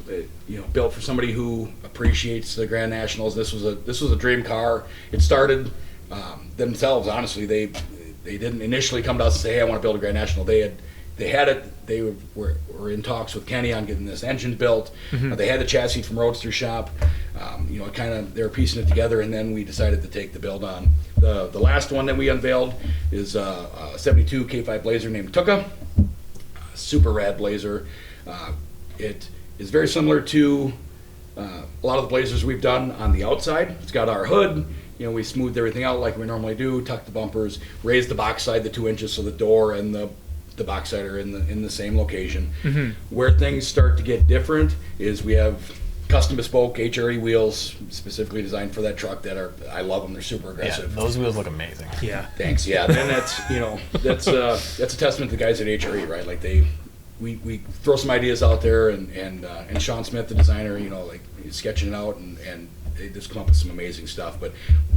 C: built for somebody who appreciates the Grand Nationals. This was a dream car. It started themselves. Honestly, they didn't initially come to us and say, "Hey, I want to build a Grand National." They had it. They were in talks with Kenny on getting this engine built. They had the chassis from Roadster Shop. They were piecing it together, and then we decided to take the build on. The last one that we unveiled is a 72 K5 Blazer named Tuka. Super rad Blazer. It is very similar to a lot of the Blazers we've done on the outside. It's got our hood. We smoothed everything out like we normally do, tucked the bumpers, raised the box side the 2 inches so the door and the box side are in the same location. Where things start to get different is we have custom bespoke HRE wheels specifically designed for that truck I love them. They're super aggressive.
A: Yeah, those wheels look amazing.
B: Yeah.
C: Thanks. Yeah. Then that's a testament to the guys at HRE, right? Like we throw some ideas out there, and Sean Smith, the designer, he's sketching it out, and they just come up with some amazing stuff. But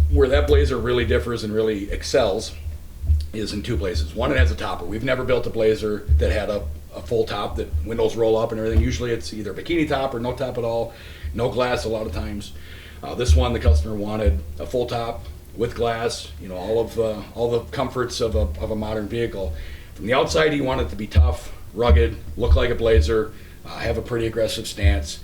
C: where that Blazer really differs and really excels is in two places. One, it has a topper. We've never built a Blazer that had a full top that windows roll up and everything. Usually it's either a bikini top or no top at all, no glass a lot of times. This one, the customer wanted a full top with glass, all the comforts of a modern vehicle. From the outside, he wanted it to be tough, rugged, look like a Blazer, have a pretty aggressive stance.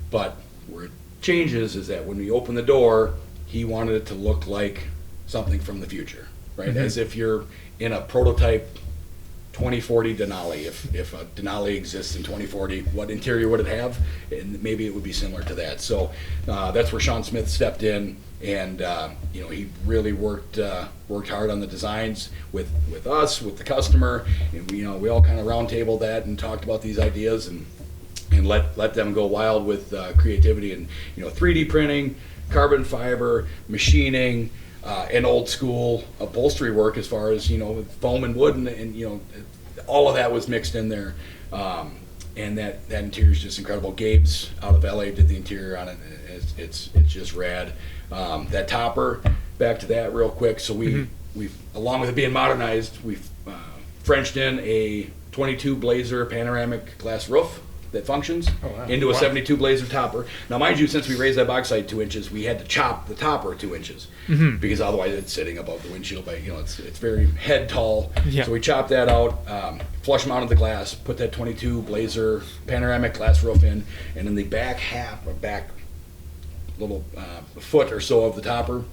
C: But where it changes is that when we open the door, he wanted it to look like something from the future, right? As if you're in a prototype 2040 Denali. If a Denali exists in 2040, what interior would it have? And maybe it would be similar to that. So that's where Sean Smith stepped in, and he really worked hard on the designs with us, with the customer, and we all kind of roundtabled that and talked about these ideas and let them go wild with creativity and 3D printing, carbon fiber, machining, and old school upholstery work as far as foam and wood and all of that was mixed in there, and that interior is just incredible. Gabe's out of LA did the interior on it. It's just rad. That topper, back to that real quick. So we've along with it being modernized, we've Frenched in a 22 Blazer panoramic glass roof that functions into a 72 Blazer topper. Now, mind you, since we raised that box height 2 inches, we had to chop the topper 2 inches because otherwise it's sitting above the windshield. But it's very head tall. Yeah. So we chopped that out, flush mounted the glass, put that 22 Blazer panoramic glass roof in, and in the back half or back little foot or so of the topper.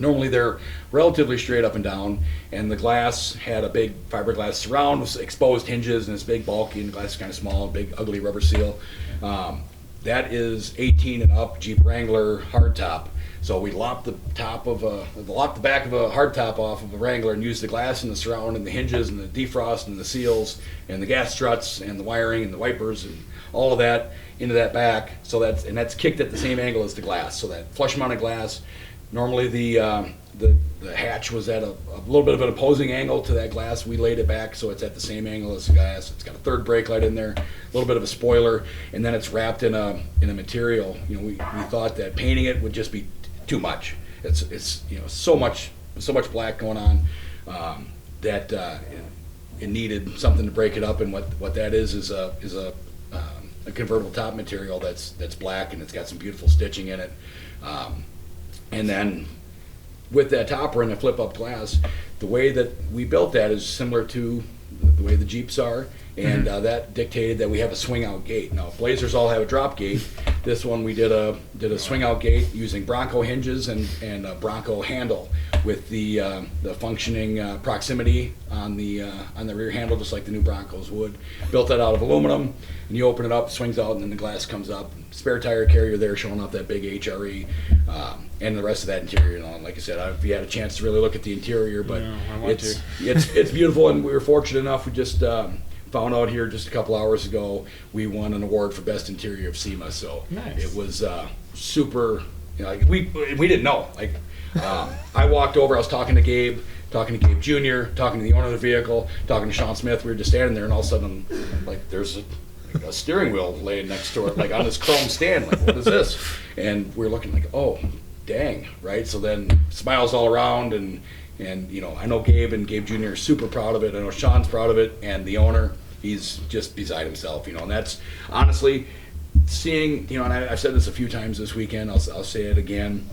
C: Normally they're relatively straight up and down, and the glass had a big fiberglass surround with exposed hinges, and it's big, bulky, and the glass is kind of small, big, ugly rubber seal. That is 18 and up Jeep Wrangler hardtop. So we lopped the back of a hardtop off of a Wrangler and used the glass and the surround and the hinges and the defrost and the seals and the gas struts and the wiring and the wipers and all of that into that back. So that's kicked at the same angle as the glass. So that flush mounted glass. Normally the hatch was at a little bit of an opposing angle to that glass. We laid it back so it's at the same angle as the glass. It's got a third brake light in there, a little bit of a spoiler, and then it's wrapped in a material. We thought that painting it would just be too much. It's so much black going on that it needed something to break it up. And what that is a convertible top material that's black, and it's got some beautiful stitching in it. And then with that topper and the flip-up glass, the way that we built that is similar to the way the Jeeps are, and that dictated that we have a swing-out gate. Now, Blazers all have a drop gate. This one we did a swing-out gate using Bronco hinges and a Bronco handle with the functioning proximity on the rear handle, just like the new Broncos would. Built that out of aluminum, and you open it up, swings out, and then the glass comes up. Spare tire carrier there showing off that big HRE, and the rest of that interior. Like I said, if you had a chance to really look at the interior, but it's beautiful, and we were fortunate enough. We just found out here just a couple hours ago we won an award for best interior of SEMA. So nice. It was super. We didn't know. I walked over. I was talking to Gabe Jr., talking to the owner of the vehicle, talking to Sean Smith. We were just standing there, and all of a sudden, there's a steering wheel laying next to it, on this chrome stand. What is this? And we're looking oh, dang, right? So then smiles all around, and I know Gabe and Gabe Jr. are super proud of it. I know Sean's proud of it, and the owner, he's just beside himself, and that's honestly seeing, and I've said this a few times this weekend, I'll say it again.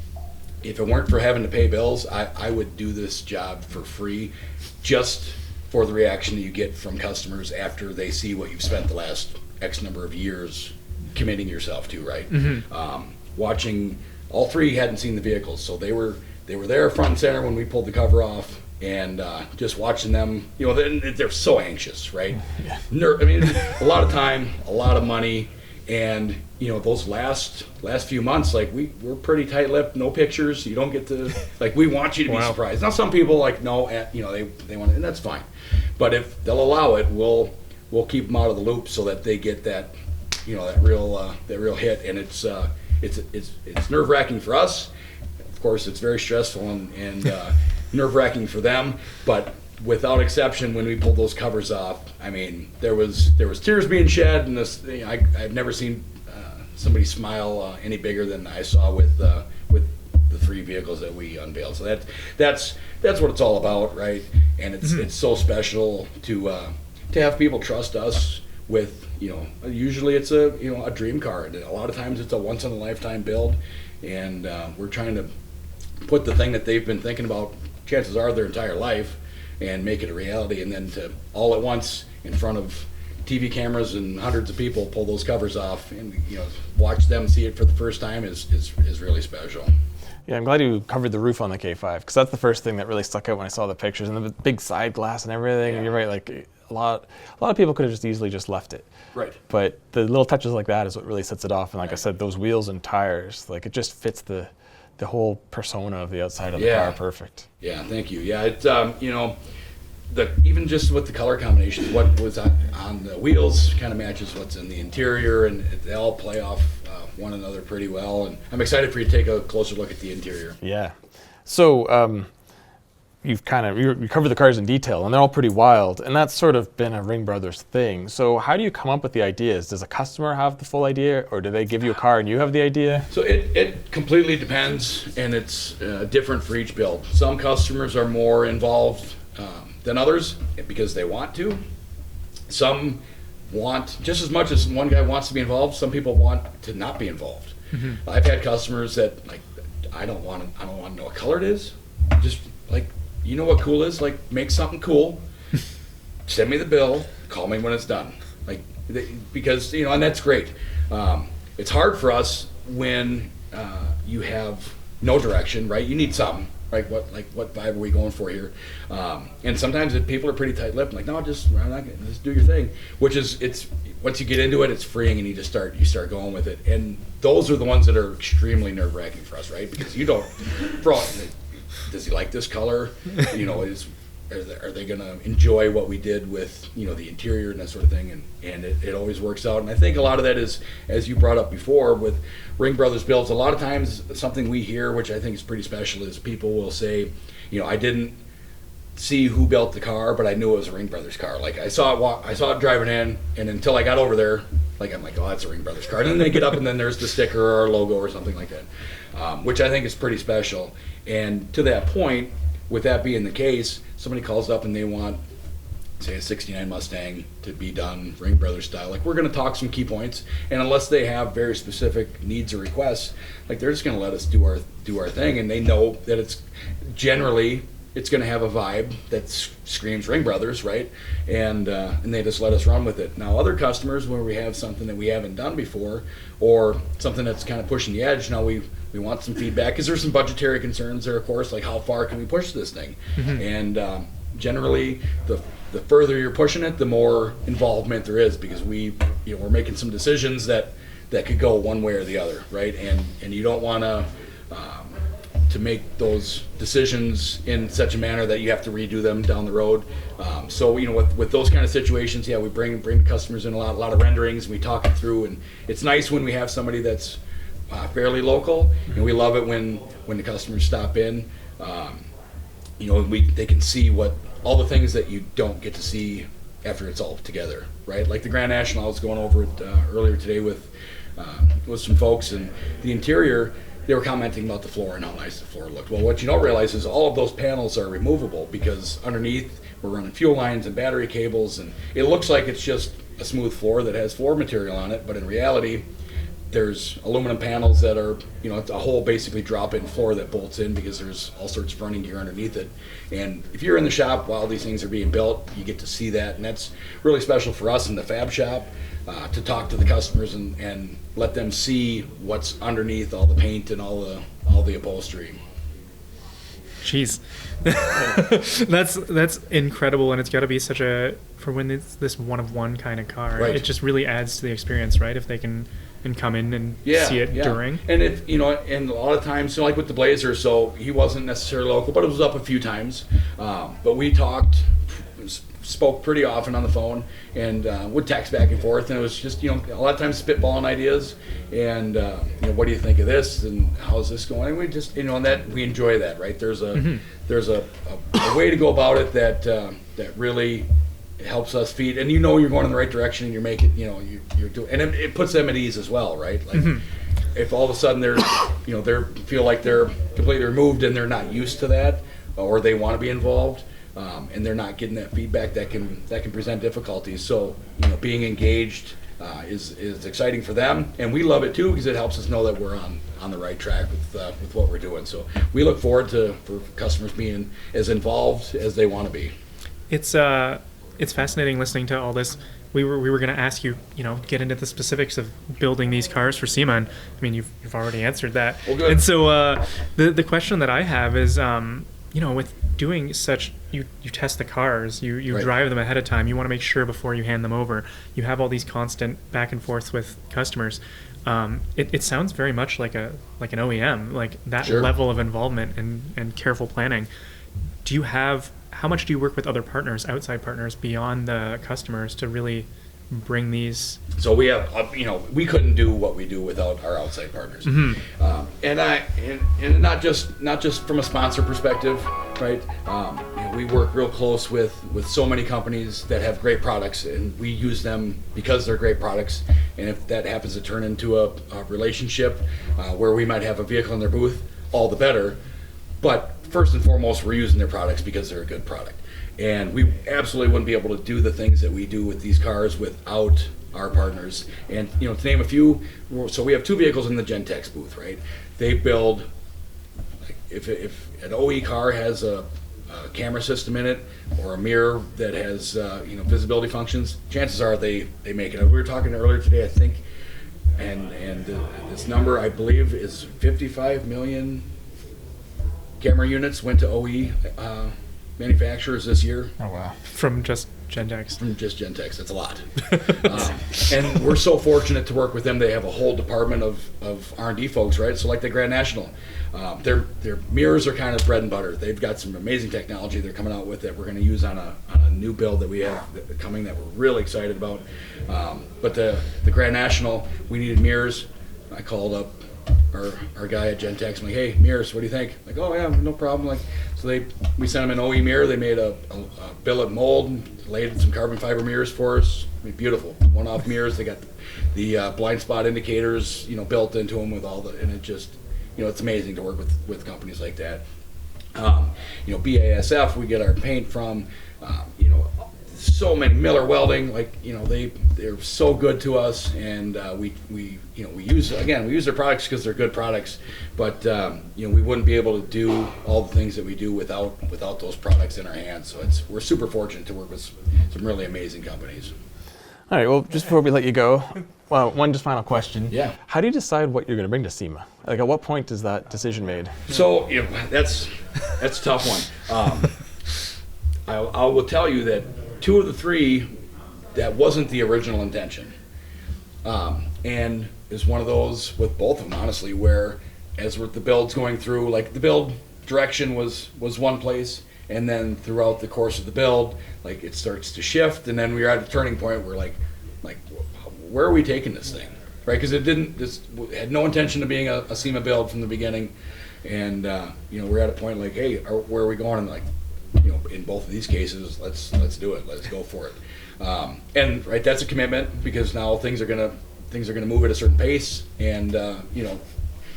C: If it weren't for having to pay bills, I would do this job for free, just for the reaction that you get from customers after they see what you've spent the last X number of years committing yourself to, right? Watching, all three hadn't seen the vehicles, so they were there front and center when we pulled the cover off, and just watching them, they're so anxious, right? A lot of time, a lot of money, and those last few months, we're pretty tight-lipped, no pictures. You don't get to, we want you to be surprised. Now some people no, they want it, and that's fine. But if they'll allow it, we'll keep them out of the loop so that they get that, that real hit. And it's nerve-wracking for us. Of course, it's very stressful and nerve-wracking for them. But without exception, when we pulled those covers off, there was tears being shed, and I've never seen somebody smile any bigger than I saw with the three vehicles that we unveiled. So that's what it's all about, right? And it's so special to have people trust us with, usually it's a dream car. A lot of times it's a once in a lifetime build, and we're trying to put the thing that they've been thinking about, chances are, their entire life, and make it a reality. And then to all at once in front of TV cameras and hundreds of people pull those covers off and watch them see it for the first time is really special.
A: Yeah, I'm glad you covered the roof on the K5, because that's the first thing that really stuck out when I saw the pictures, and the big side glass and everything. Yeah. And you're right, a lot of people could have just easily just left it.
C: Right.
A: But the little touches like that is what really sets it off. And like I said, those wheels and tires, like it just fits the whole persona of the outside of the car perfect.
C: Yeah, thank you. Yeah, it's you know, even just with the color combinations, what was on the wheels kind of matches what's in the interior, and they all play off one another pretty well. And I'm excited for you to take a closer look at the interior.
A: Yeah. So you covered the cars in detail, and they're all pretty wild, and that's sort of been a Ring Brothers thing. So how do you come up with the ideas? Does a customer have the full idea, or do they give you a car and you have the idea?
C: So it completely depends, and it's different for each build. Some customers are more involved than others because they want to. Some want just as much as one guy wants to be involved. Some people want to not be involved. Mm-hmm. I've had customers that like, I don't want to know what color it is. Just like, you know what cool is? Like, make something cool. Send me the bill. Call me when it's done. Like, because you know, and that's great. It's hard for us when you have no direction, right? You need something, right? What vibe are we going for here? And sometimes people are pretty tight-lipped. Like, no, just do your thing. Which is, it's once you get into it, it's freeing, and you start going with it. And those are the ones that are extremely nerve-wracking for us, right? Because you don't, does he like this color? You know, are they going to enjoy what we did with, you know, the interior and that sort of thing? And it always works out. And I think a lot of that is, as you brought up before, with Ring Brothers builds, a lot of times something we hear, which I think is pretty special, is people will say, you know, I didn't see who built the car, but I knew it was a Ring Brothers car. Like, I saw it driving in, and until I got over there, like, I'm like, oh, that's a Ring Brothers car. And then they get up, and then there's the sticker or our logo or something like that, which I think is pretty special. And to that point, with that being the case, somebody calls up and they want, say, a 69 Mustang to be done Ring Brothers style. Like, we're going to talk some key points, and unless they have very specific needs or requests, like, they're just going to let us do our thing, and they know that it's generally going to have a vibe that screams Ring Brothers, right? And they just let us run with it. Now, other customers, where we have something that we haven't done before, or something that's kind of pushing the edge, now we want some feedback, because there's some budgetary concerns there, of course, like how far can we push this thing? Mm-hmm. And generally, the further you're pushing it, the more involvement there is, because we're making some decisions that could go one way or the other, right? And you don't want to make those decisions in such a manner that you have to redo them down the road. So, you know, with those kind of situations, yeah, we bring the customers in a lot of renderings, and we talk it through, and it's nice when we have somebody that's fairly local, and we love it when the customers stop in. You know, they can see all the things that you don't get to see after it's all together, right? Like the Grand National, I was going over it earlier today with some folks, and the interior, they were commenting about the floor and how nice the floor looked. Well, what you don't realize is all of those panels are removable, because underneath we're running fuel lines and battery cables, and it looks like it's just a smooth floor that has floor material on it, but in reality, there's aluminum panels that are, you know, it's a whole basically drop-in floor that bolts in, because there's all sorts of running gear underneath it. And if you're in the shop while these things are being built, you get to see that, and that's really special for us in the fab shop, to talk to the customers and let them see what's underneath all the paint and all the upholstery.
B: Jeez, that's incredible, and it's got to be such for when it's this one-of-one kind of car. Right. It just really adds to the experience, right? If they can come in and see it during.
C: And if you know, and a lot of times, like with the Blazer, so he wasn't necessarily local, but it was up a few times. But we spoke pretty often on the phone, and would text back and forth, and it was just, you know, a lot of times spitballing ideas, and you know, what do you think of this, and how's this going? And we just, you know, and that we enjoy that, right? There's a way to go about it that really helps us feed, and you know you're going in the right direction, and you're making, you know, you're doing, and it puts them at ease as well, right? Like, if all of a sudden they're, you know, they feel like they're completely removed and they're not used to that, or they want to be involved, and they're not getting that feedback, that can present difficulties. So, you know, being engaged is exciting for them, and we love it too, because it helps us know that we're on the right track with what we're doing. So we look forward for customers being as involved as they want to be.
B: It's fascinating listening to all this. We were going to ask you, you know, get into the specifics of building these cars for SEMA, and I mean, you've already answered that.
C: Well, good.
B: And so the question that I have is, you know, with doing such, you test the cars, you
C: Right.
B: drive them ahead of time. You want to make sure before you hand them over. You have all these constant back and forths with customers. It sounds very much like an OEM, like that
C: Sure.
B: level of involvement and careful planning. How much do you work with other partners, outside partners, beyond the customers to really bring these?
C: So we have, we couldn't do what we do without our outside partners, and not just from a sponsor perspective, right? We work real close with so many companies that have great products, and we use them because they're great products. And if that happens to turn into a relationship where we might have a vehicle in their booth, all the better. But first and foremost, we're using their products because they're a good product. And we absolutely wouldn't be able to do the things that we do with these cars without our partners. And to name a few, so we have 2 vehicles in the Gentex booth, right? They build, like, if an OE car has a camera system in it or a mirror that has visibility functions, chances are they make it. We were talking earlier today, I think, and this number I believe is 55 million camera units went to OE manufacturers this year.
A: Oh, wow.
B: From just Gentex.
C: From just Gentex, that's a lot. And we're so fortunate to work with them. They have a whole department of R&D folks, right? So like the Grand National, their mirrors are kind of bread and butter. They've got some amazing technology they're coming out with that we're going to use on a new build that we have coming that we're really excited about. But the Grand National, we needed mirrors. I called up our guy at Gentex. I'm like, hey, mirrors, what do you think? Like, oh yeah, no problem. Like, so we sent them an OE mirror. They made a billet mold, laid some carbon fiber mirrors for us. I mean, beautiful, one-off mirrors. They got the blind spot indicators, built into them with all and it just, it's amazing to work with companies like that. BASF, we get our paint from. So many Miller Welding, they're so good to us, and we use their products because they're good products, but we wouldn't be able to do all the things that we do without those products in our hands. So we're super fortunate to work with some really amazing companies.
A: All right, well, just before we let you go, one just final question.
C: Yeah.
A: How do you decide what you're going to bring to SEMA? Like, at what point is that decision made?
C: So that's a tough one. I will tell you that 2 of the 3, that wasn't the original intention. And it's one of those with both of them, honestly, where as with the builds going through, like the build direction was one place, and then throughout the course of the build, like it starts to shift, and then we're at a turning point where like where are we taking this thing, right? Because this had no intention of being a SEMA build from the beginning, and we're at a point like, hey, where are we going? And like, in both of these cases, let's do it. Let's go for it. And right, that's a commitment because now things are gonna move at a certain pace, and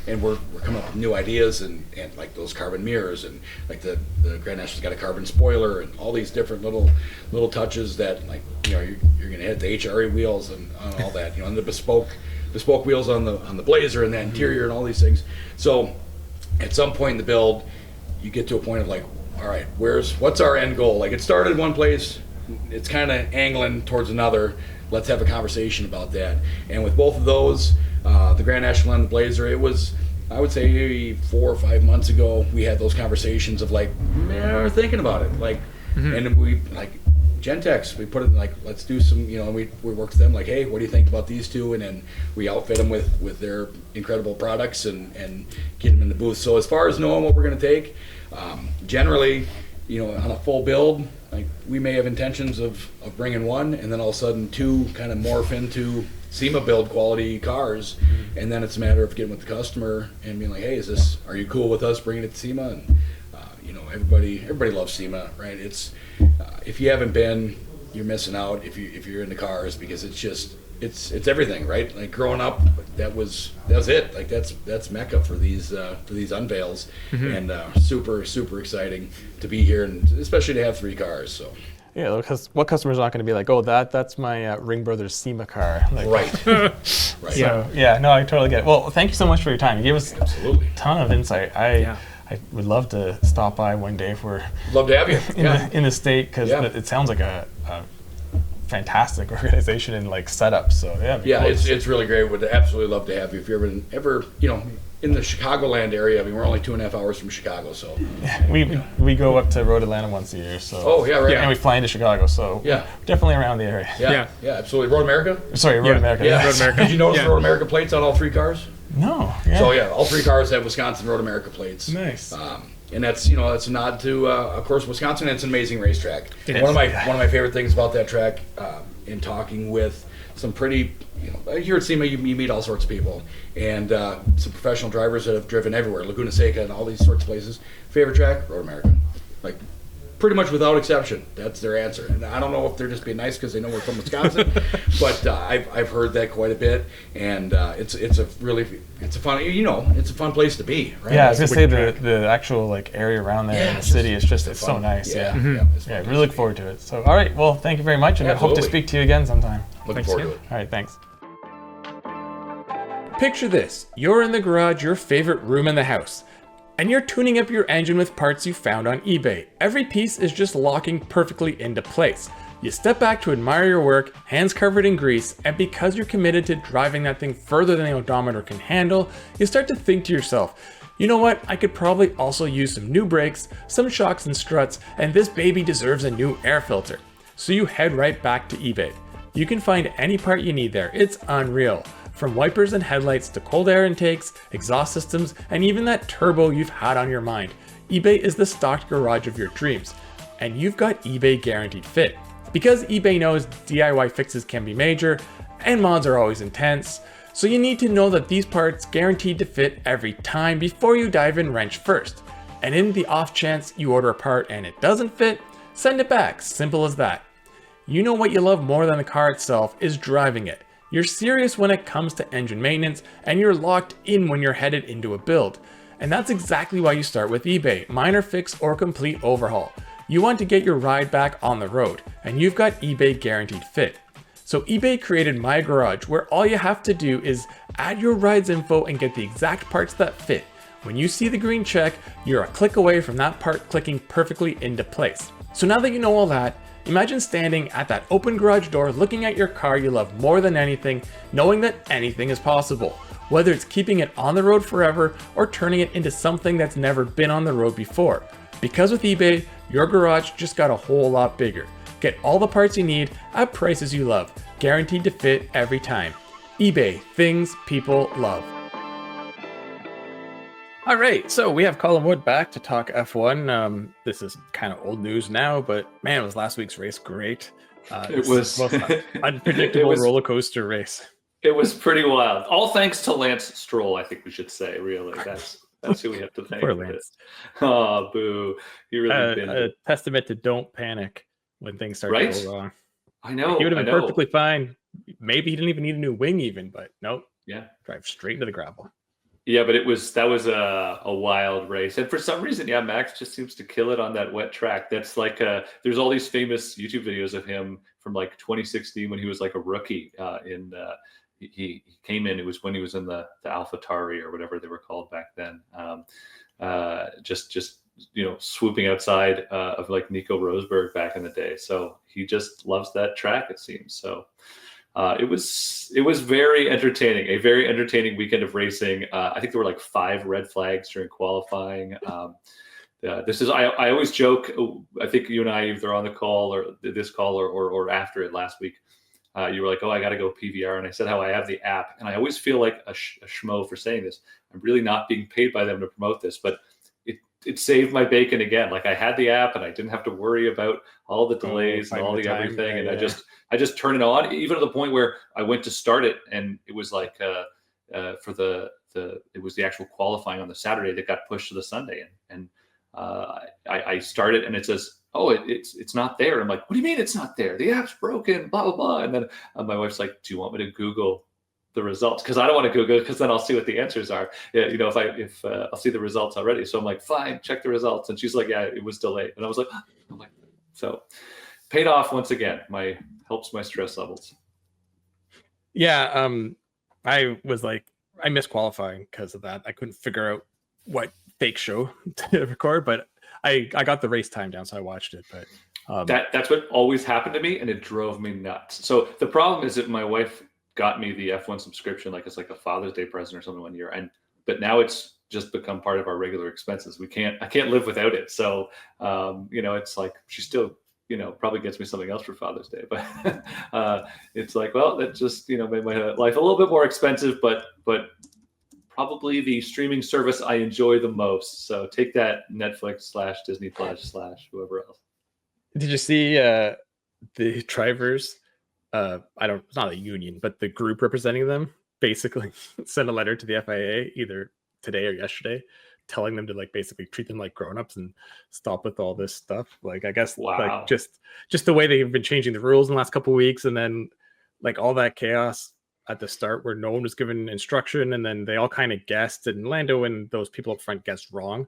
C: and we're coming up with new ideas and like those carbon mirrors, and like the Grand National's got a carbon spoiler and all these different little touches that you're gonna hit the HRE wheels and on all that, and the bespoke wheels on the Blazer and the interior and all these things. So at some point in the build, you get to a point of like, all right, what's our end goal? Like, it started one place, it's kind of angling towards another. Let's have a conversation about that. And with both of those, the Grand National and the Blazer, it was, I would say, maybe 4 or 5 months ago, we had those conversations of like, man, we're thinking about it. Like, and we Gentex, we put it in like, let's do some, we worked with them like, hey, what do you think about these 2? And then we outfit them with their incredible products and get them in the booth. So as far as knowing what we're going to take, generally, on a full build, like we may have intentions of bringing 1, and then all of a sudden 2 kind of morph into SEMA build quality cars, and then it's a matter of getting with the customer and being like, hey, are you cool with us bringing it to SEMA? And everybody loves SEMA, right? It's if you haven't been, you're missing out if you're into cars, because it's everything, right? Like growing up, that was it. Like that's Mecca for these unveils, and super exciting to be here, and especially to have 3 cars. So
A: yeah, because what customer's not going to be like, oh, that's my Ring Brothers SEMA car, like,
C: right? Right.
A: So yeah, no, I totally get it. Well, thank you so much for your time. You gave us
C: absolutely
A: a ton of insight. I would love to stop by one day if we're
C: love to have you
A: in the state, because it sounds like a fantastic organization and like setup. So
C: yeah, it's really great. Would absolutely love to have you if you're ever in the Chicagoland area. I mean, we're only 2.5 hours from Chicago, so
A: we go up to Road Atlanta once a year. So
C: right,
A: and we fly into Chicago. So definitely around the area.
C: Yeah, absolutely. Road America.
A: Sorry, Road America.
C: Yeah, Road America. Did you notice the Road America plates on all 3 cars?
A: No.
C: So all 3 cars have Wisconsin Road America plates.
A: Nice.
C: And that's that's a nod to of course Wisconsin. And it's an amazing racetrack. One of my favorite things about that track, in talking with some pretty here at SEMA you meet all sorts of people, and some professional drivers that have driven everywhere, Laguna Seca and all these sorts of places. Favorite track, Road America, like pretty much without exception. That's their answer. And I don't know if they're just being nice because they know we're from Wisconsin, but I've heard that quite a bit, and it's a fun it's a fun place to be. Right?
A: Yeah, I was gonna say the actual like area around there in the city is just it's so nice. Yeah, really look forward to it. So all right, well, thank you very much, and I hope to speak to you again sometime.
C: Looking forward to it.
A: All right, thanks.
D: Picture this: you're in the garage, your favorite room in the house, and you're tuning up your engine with parts you found on eBay. Every piece is just locking perfectly into place. You step back to admire your work, hands covered in grease, and because you're committed to driving that thing further than the odometer can handle, you start to think to yourself, you know what, I could probably also use some new brakes, some shocks and struts, and this baby deserves a new air filter. So you head right back to eBay. You can find any part you need there, it's unreal. From wipers and headlights to cold air intakes, exhaust systems, and even that turbo you've had on your mind. eBay is the stocked garage of your dreams, and you've got eBay Guaranteed Fit. Because eBay knows DIY fixes can be major, and mods are always intense, so you need to know that these parts guaranteed to fit every time before you dive in wrench first. And in the off chance you order a part and it doesn't fit, send it back, simple as that. You know what you love more than the car itself is driving it. You're serious when it comes to engine maintenance, and you're locked in when you're headed into a build. And that's exactly why you start with eBay, minor fix or complete overhaul. You want to get your ride back on the road, and you've got eBay Guaranteed Fit. So eBay created My Garage, where all you have to do is add your ride's info and get the exact parts that fit. When you see the green check, you're a click away from that part clicking perfectly into place. So now that you know all that, imagine standing at that open garage door looking at your car you love more than anything, knowing that anything is possible. Whether it's keeping it on the road forever or turning it into something that's never been on the road before. Because with eBay, your garage just got a whole lot bigger. Get all the parts you need at prices you love, guaranteed to fit every time. eBay, things people love. All right, so we have Colum Wood back to talk F1. This is kind of old news now, but man, was last week's race great.
E: It was
D: the most unpredictable roller coaster race.
E: It was pretty wild. All thanks to Lance Stroll, I think we should say. Really, that's who we have to thank.
D: Poor
E: for
D: Lance.
E: this. Oh, boo! He really did.
D: A testament to don't panic when things start to go wrong.
E: I know.
D: He would have been perfectly fine. Maybe he didn't even need a new wing, even. But nope.
E: Yeah,
D: drive straight into the gravel.
E: Yeah, but that was a wild race, and for some reason, Max just seems to kill it on that wet track. That's like there's all these famous YouTube videos of him from like 2016 when he was like a rookie. He came in. It was when he was in the AlphaTauri or whatever they were called back then. Just swooping outside of like Nico Rosberg back in the day. So he just loves that track, it seems. So. It was very entertaining, a very entertaining weekend of racing. I think there were like 5 red flags during qualifying. I always joke. I think you and I, either on the call or this call or after it last week, you were like, "Oh, I got to go PVR," and I said how I have the app, and I always feel like a schmo for saying this. I'm really not being paid by them to promote this, but it saved my bacon again. Like I had the app and I didn't have to worry about all the delays and all the everything. And I just turned it on, even to the point where I went to start it and it was like it was the actual qualifying on the Saturday that got pushed to the Sunday. And I started and it says, "Oh, it's not there." I'm like, "What do you mean it's not there? The app's broken, blah, blah, blah." And then my wife's like, "Do you want me to Google the results?" Because I don't want to Google it because then I'll see what the answers are. If I'll see the results already. So I'm like, "Fine, check the results." And she's like, "Yeah, it was delayed." And I was like, "Oh my." So paid off once again. Helps my stress levels.
D: Yeah. I was like, I missed qualifying because of that. I couldn't figure out what fake show to record, but I got the race time down, so I watched it. But
E: That's what always happened to me, and it drove me nuts. So the problem is that my wife got me the F1 subscription, like it's like a Father's Day present or something one year, but now it's just become part of our regular expenses. I can't live without it. So it's like she still probably gets me something else for Father's Day, but it's like, well, that just made my life a little bit more expensive, but probably the streaming service I enjoy the most. So take that, Netflix / Disney Plus / whoever else.
A: Did you see the drivers? It's not a union, but the group representing them basically sent a letter to the FIA either today or yesterday, telling them to like basically treat them like grown-ups and stop with all this stuff. Like, I guess like just the way they've been changing the rules in the last couple of weeks, and then like all that chaos at the start where no one was given instruction, and then they all kind of guessed, and Lando and those people up front guessed wrong.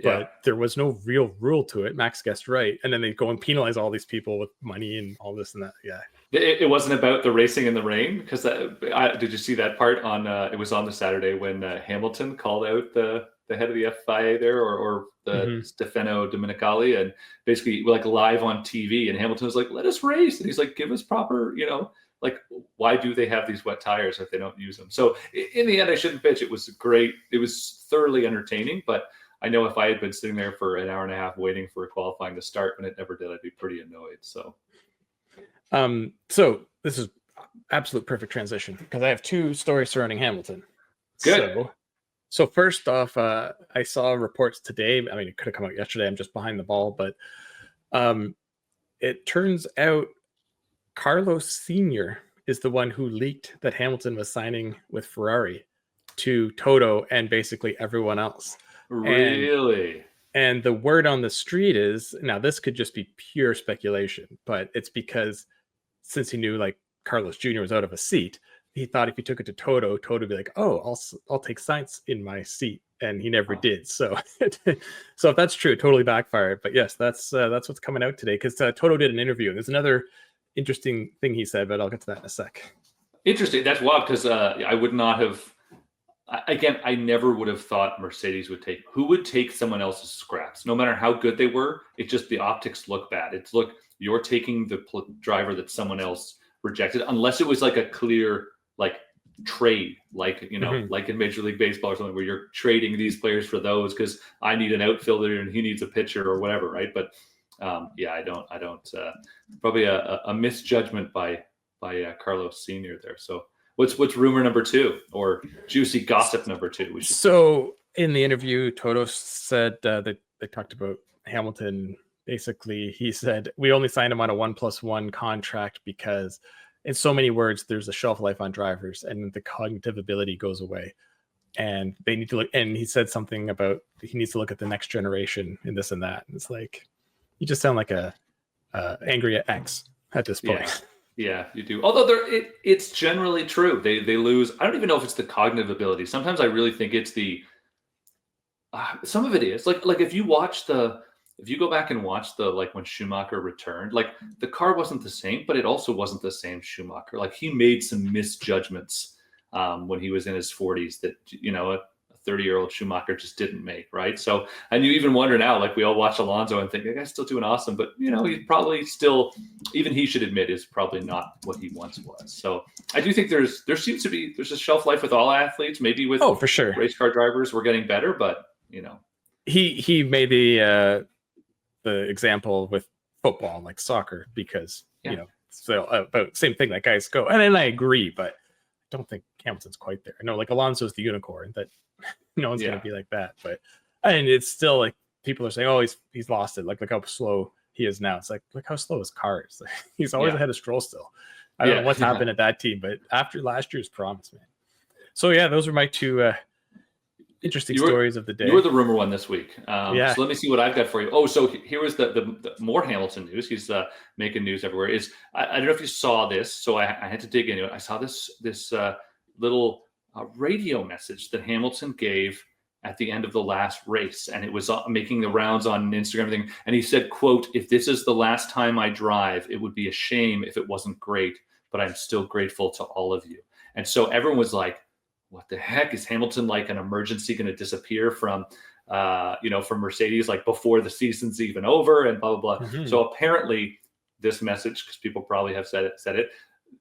A: But there was no real rule to it. Max guessed right. And then they go and penalize all these people with money and all this and that. Yeah.
E: It wasn't about the racing in the rain, because did you see that part on it was on the Saturday when Hamilton called out the head of the FIA there, or the Stefano Domenicali, and basically like live on TV, and Hamilton was like, let us race. And he's like, give us proper, like, why do they have these wet tires if they don't use them? So in the end, I shouldn't bitch. It was great. It was thoroughly entertaining, but I know if I had been sitting there for an hour and a half waiting for qualifying to start when it never did, I'd be pretty annoyed. So
A: this is absolute perfect transition, because I have two stories surrounding Hamilton.
E: Good.
A: So first off, I saw reports today. I mean, it could have come out yesterday. I'm just behind the ball, but it turns out Carlos Sr. is the one who leaked that Hamilton was signing with Ferrari to Toto and basically everyone else.
E: Really?
A: And the word on the street is, now this could just be pure speculation, but it's because since he knew like Carlos Jr. was out of a seat, he thought if he took it to Toto, Toto would be like, oh, I'll take Sainz in my seat. And he never did. So if that's true, it totally backfired. But yes, that's what's coming out today, because Toto did an interview. There's another interesting thing he said, but I'll get to that in a sec.
E: Interesting. That's wild, because I would not have. Again, I never would have thought Mercedes would take someone else's scraps, no matter how good they were. It just, the optics look bad. It's you're taking the driver that someone else rejected, unless it was like a clear like trade, like like in Major League Baseball or something, where you're trading these players for those because I need an outfielder and he needs a pitcher or whatever, right? But I don't. Probably a misjudgment by Carlos Sr. there. So. What's rumor number 2, or juicy gossip number 2?
A: So in the interview, Toto said that they talked about Hamilton. Basically, he said, we only signed him on a 1+1 contract because in so many words, there's a shelf life on drivers and the cognitive ability goes away. And they need to look, and he said something about he needs to look at the next generation and this and that. And it's like, you just sound like a angry at X at this point.
E: Yeah, you do. Although it's generally true. They lose. I don't even know if it's the cognitive ability. Sometimes I really think it's the. Some of it is like if you go back and watch like when Schumacher returned, like the car wasn't the same, but it also wasn't the same Schumacher. Like he made some misjudgments when he was in his 40s that a 30-year-old Schumacher just didn't make, right? So, and you even wonder now, like we all watch Alonso and think that guy's still doing awesome, but he's probably still, even he should admit, is probably not what he once was. So I do think there's a shelf life with all athletes, maybe with
A: for sure
E: race car drivers, we're getting better, but
A: he made the example with football, like soccer, because so about same thing that guys go, and then I agree, but I don't think Hamilton's quite there. I know like Alonso's the unicorn that no one's going to be like that, but and it's still like people are saying, oh, he's lost it. Like look how slow he is now. It's like look how slow his car is. He's always ahead of Stroll still. I don't know what's happened at that team, but after last year's promise, man. So yeah, those are my two interesting stories of the day.
E: You were the rumor one this week. So let me see what I've got for you. Oh, so here was the more Hamilton news. He's making news everywhere. I don't know if you saw this, so I had to dig into it. I saw this little radio message that Hamilton gave at the end of the last race, and it was making the rounds on Instagram and everything. And he said, quote, "If this is the last time I drive, it would be a shame if it wasn't great, but I'm still grateful to all of you." And so everyone was like, what the heck? Is Hamilton like an emergency going to disappear from from Mercedes, like before the season's even over and blah, blah, blah.
A: Mhm.
E: So apparently this message, because people probably have said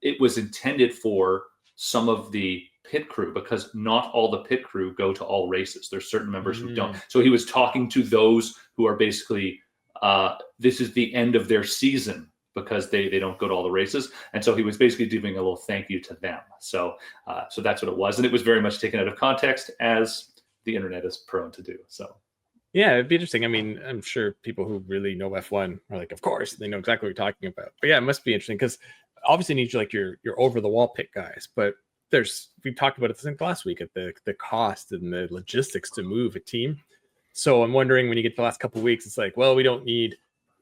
E: it was intended for some of the pit crew, because not all the pit crew go to all races. There's certain members who don't. So he was talking to those who are basically, this is the end of their season because they don't go to all the races. And so he was basically giving a little thank you to them. So that's what it was. And it was very much taken out of context, as the internet is prone to do. So
A: Yeah, it'd be interesting. I mean, I'm sure people who really know F1 are like, of course, they know exactly what you're talking about. But yeah, it must be interesting because obviously you need like your over the wall pit guys, but we talked about it I think last week at the cost and the logistics to move a team. So I'm wondering when you get to the last couple of weeks, it's like, well, we don't need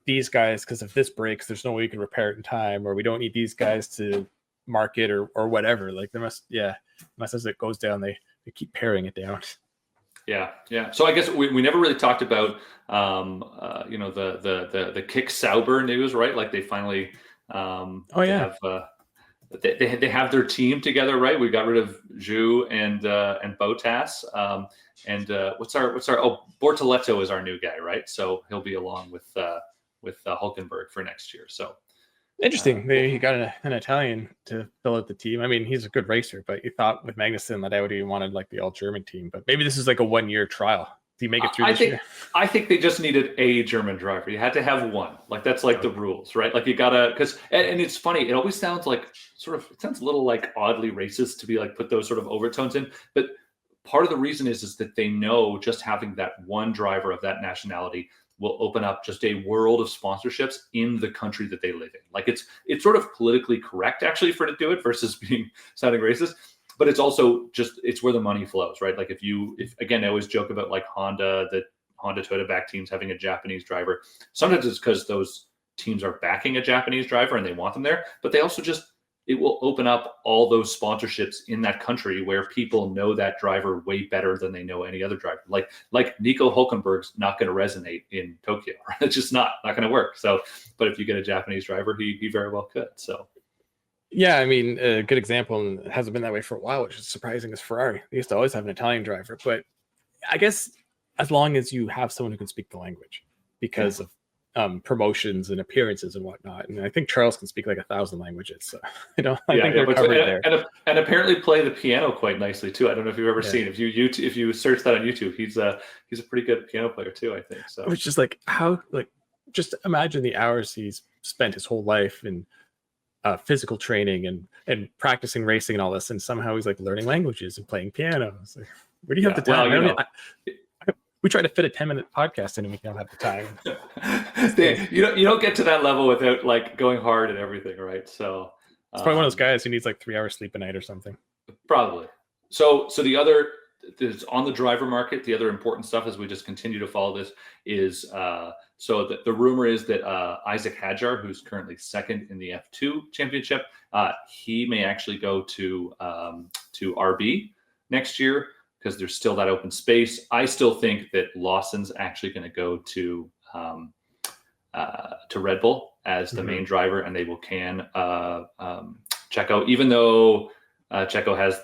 A: these guys because if this breaks, there's no way you can repair it in time, or we don't need these guys to market or whatever. Like there must as it goes down, they keep paring it down.
E: Yeah. So I guess we never really talked about the Kick Sauber news, right? Like they finally they have their team together, right? We got rid of Zhu and Bottas, and what's our Bortoleto is our new guy, right? So he'll be along with Hulkenberg for next year. So
A: interesting. He got an Italian to fill out the team. I mean, he's a good racer, but you thought with Magnussen that Audi wanted like the all German team, but maybe this is like a 1-year trial. Do you make it through this year? I
E: think they just needed a German driver. You had to have one. Like that's like the rules, right? Like you gotta, because and it's funny. It always sounds like it sounds a little like oddly racist to be like put those sort of overtones in. But part of the reason is that they know just having that one driver of that nationality will open up just a world of sponsorships in the country that they live in. Like it's sort of politically correct actually for to do it versus sounding racist. But it's also just, it's where the money flows, right? Like if again, I always joke about like Honda Toyota back teams having a Japanese driver. Sometimes it's because those teams are backing a Japanese driver and they want them there, but they also it will open up all those sponsorships in that country where people know that driver way better than they know any other driver. Like Nico Hulkenberg's not going to resonate in Tokyo. Right? It's just not going to work. So, but if you get a Japanese driver, he very well could. So.
A: Yeah, I mean, a good example, and it hasn't been that way for a while, which is surprising, is Ferrari. They used to always have an Italian driver, but I guess as long as you have someone who can speak the language because of promotions and appearances and whatnot. And I think Charles can speak like 1,000 languages. So I think they're covered there.
E: And apparently play the piano quite nicely too. I don't know if you've ever seen. If you search that on YouTube, he's a pretty good piano player too, I think. So
A: which is like just imagine the hours he's spent his whole life in physical training and practicing racing and all this, and somehow he's like learning languages and playing piano. It's like, where do you have the time? We try to fit a 10-minute podcast in and we don't have the time.
E: You don't get to that level without like going hard and everything, right? So
A: it's probably one of those guys who needs like 3 hours sleep a night or something.
E: Probably. So the other on the driver market, the other important stuff as we just continue to follow this is so the rumor is that Isaac Hadjar, who's currently second in the F2 championship, he may actually go to RB next year because there's still that open space. I still think that Lawson's actually going to go to Red Bull as the main driver, and they will can Checo, even though Checo has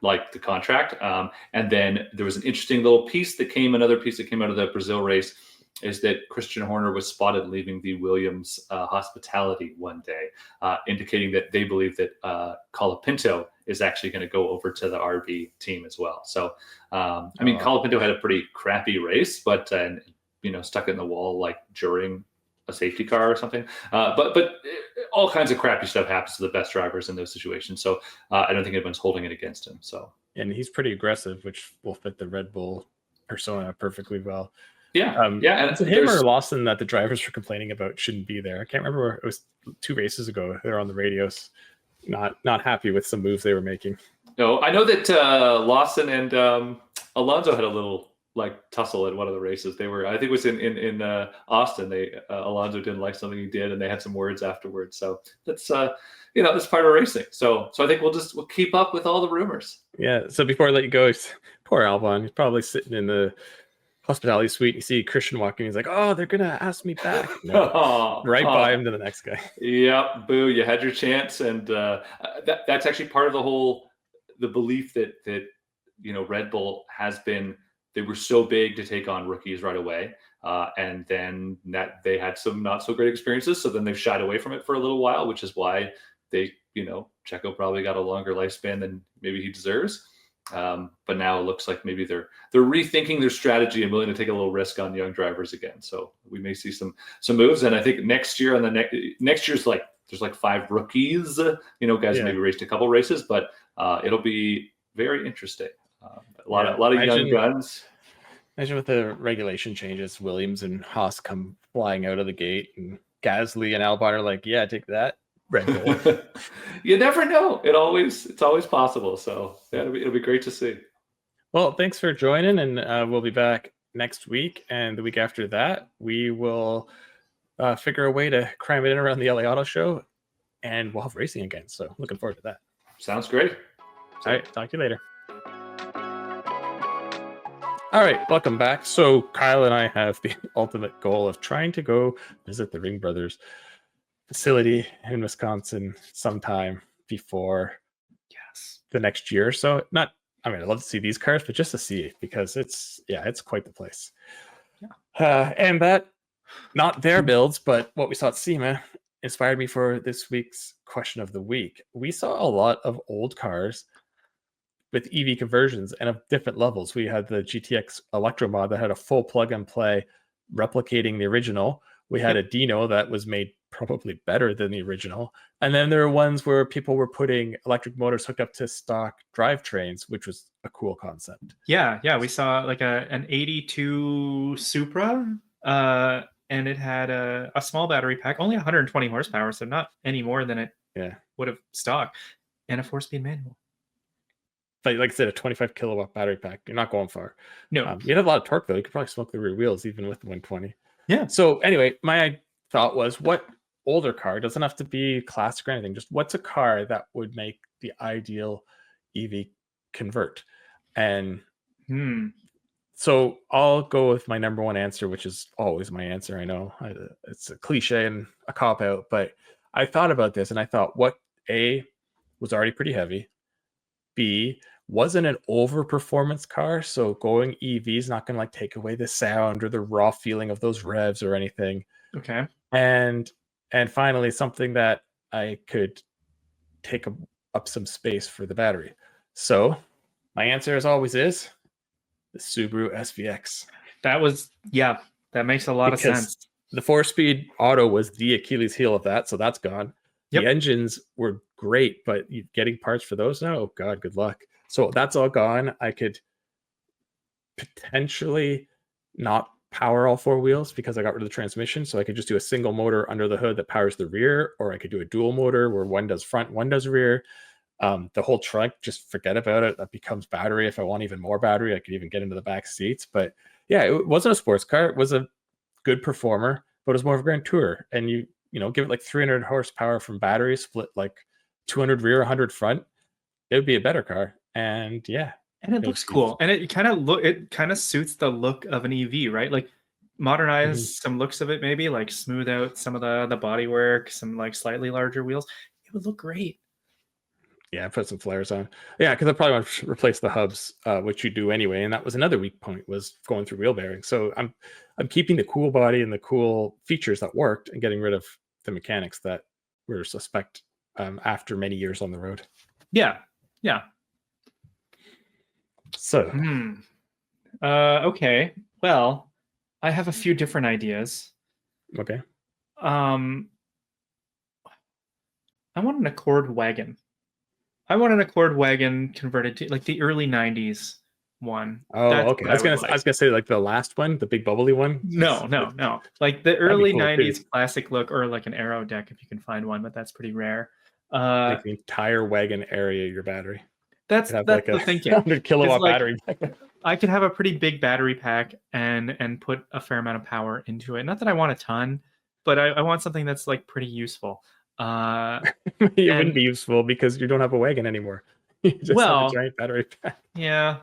E: like the contract. And then there was an interesting little another piece that came out of the Brazil race is that Christian Horner was spotted leaving the Williams hospitality one day, indicating that they believe that Colapinto is actually going to go over to the RB team as well. So, Colapinto had a pretty crappy race, but stuck in the wall like during a safety car or something. But all kinds of crappy stuff happens to the best drivers in those situations. So I don't think anyone's holding it against him. So, and
A: he's pretty aggressive, which will fit the Red Bull persona perfectly well.
E: Yeah. And
A: it's him or Lawson that the drivers were complaining about shouldn't be there. I can't remember where it was 2 races ago. They're on the radios, not happy with some moves they were making.
E: No, I know that Lawson and Alonso had a little like tussle at one of the races. They were, I think it was in Austin. Alonso didn't like something he did, and they had some words afterwards. So that's that's part of racing. So I think we'll keep up with all the rumors.
A: Yeah. So before I let you go, poor Albon, he's probably sitting in the hospitality suite. You see Christian walking. He's like, "Oh, they're gonna ask me back." No, by him to the next guy.
E: Yep. Boo. You had your chance, and that's actually part of the belief that Red Bull has been. they were so big to take on rookies right away. And then that they had some not so great experiences. So then they've shied away from it for a little while, which is why they, Checo probably got a longer lifespan than maybe he deserves. But now it looks like maybe they're rethinking their strategy and willing to take a little risk on young drivers again. So we may see some moves. And I think next year next year's there's 5 rookies, guys maybe raced a couple races, but it'll be very interesting. A lot of young guns.
A: Imagine with the regulation changes, Williams and Haas come flying out of the gate, and Gasly and Albon are like, "Yeah, take that, Red Bull."
E: You never know. It's always possible. So yeah, it'll be great to see.
A: Well, thanks for joining, and we'll be back next week, and the week after that, we will figure a way to cram it in around the LA Auto Show, and we'll have racing again. So looking forward to that.
E: Sounds great.
A: All right, talk to you later. All right, welcome back. So Kyle and I have the ultimate goal of trying to go visit the Ring Brothers facility in Wisconsin sometime before the next year or so. I'd love to see these cars, but just to see, because it's quite the place. Yeah. And that, not their builds, but what we saw at SEMA inspired me for this week's question of the week. We saw a lot of old cars with EV conversions and of different levels. We had the GTX Electro mod that had a full plug and play replicating the original. We had a Dino that was made probably better than the original. And then there were ones where people were putting electric motors hooked up to stock drivetrains, which was a cool concept.
B: Yeah. We saw an 82 Supra, and it had a small battery pack, only 120 horsepower, so not any more than it would have stock, and a 4-speed manual.
A: But like I said, a 25 kilowatt battery pack. You're not going far.
B: No.
A: You had a lot of torque, though. You could probably smoke the rear wheels even with the 120.
B: Yeah.
A: So anyway, my thought was, what older car, doesn't have to be classic or anything, just what's a car that would make the ideal EV convert? And so I'll go with my number one answer, which is always my answer. I know it's a cliche and a cop-out, but I thought about this and I thought, what A, was already pretty heavy, B, wasn't an over performance car, so going EV is not going to take away the sound or the raw feeling of those revs or anything.
B: Okay.
A: And finally, something that I could take up some space for the battery. So my answer, as always, is the Subaru SVX.
B: That makes a lot of sense.
A: The 4-speed auto was the Achilles heel of that, so that's gone.
B: Yep.
A: The engines were great, but getting parts for those now, oh God, good luck. So that's all gone. I could potentially not power all 4 wheels because I got rid of the transmission. So I could just do a single motor under the hood that powers the rear, or I could do a dual motor where one does front, one does rear. The whole trunk, just forget about it. That becomes battery. If I want even more battery, I could even get into the back seats. But yeah, it wasn't a sports car. It was a good performer, but it was more of a Grand Tourer. And you give it 300 horsepower from battery, split 200 rear, 100 front. It would be a better car. And
B: and it looks cool, and it kind of suits the look of an EV, right? Modernize some looks of it, maybe smooth out some of the bodywork, some slightly larger wheels. It would look great.
A: Yeah, put some flares on. Yeah, because I probably want to replace the hubs, which you do anyway, and that was another weak point, was going through wheel bearings. So I'm keeping the cool body and the cool features that worked, and getting rid of the mechanics that were suspect after many years on the road.
B: Yeah.
A: So,
B: okay. Well, I have a few different ideas.
A: Okay.
B: I want an Accord wagon. I want an Accord wagon converted to the early 90s one.
A: Oh, okay. I was gonna say the last one, the big bubbly one.
B: No. The early
A: cool
B: 90s
A: too.
B: Classic look, or an aero deck if you can find one, but that's pretty rare.
A: The entire wagon area, your battery.
B: That's the thinking.
A: 100 kilowatt battery.
B: I could have a pretty big battery pack and put a fair amount of power into it. Not that I want a ton, but I want something that's pretty useful.
A: It wouldn't be useful because you don't have a wagon anymore. You just have a giant battery pack.
B: Yeah.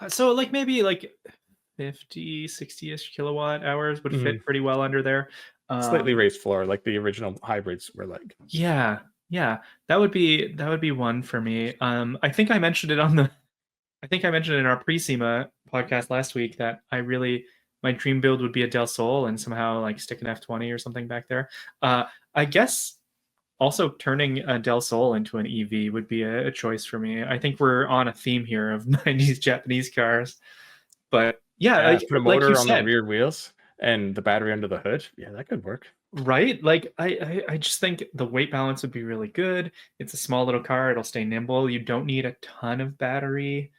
B: So maybe 50, 60-ish kilowatt hours would fit pretty well under there.
A: Slightly raised floor, like the original hybrids were like.
B: Yeah. That would be one for me. I think I mentioned it on the I think I mentioned in our pre-SEMA podcast last week that my dream build would be a Del Sol and somehow like stick an F20 or something back there. I guess also turning a Del Sol into an EV would be a choice for me. I think we're on a theme here of 90s Japanese cars. But yeah,
A: put a motor on the rear wheels and the battery under the hood. Yeah, that could work.
B: Right? Like I just think the weight balance would be really good. It's a small little car. It'll stay nimble. You don't need a ton of battery.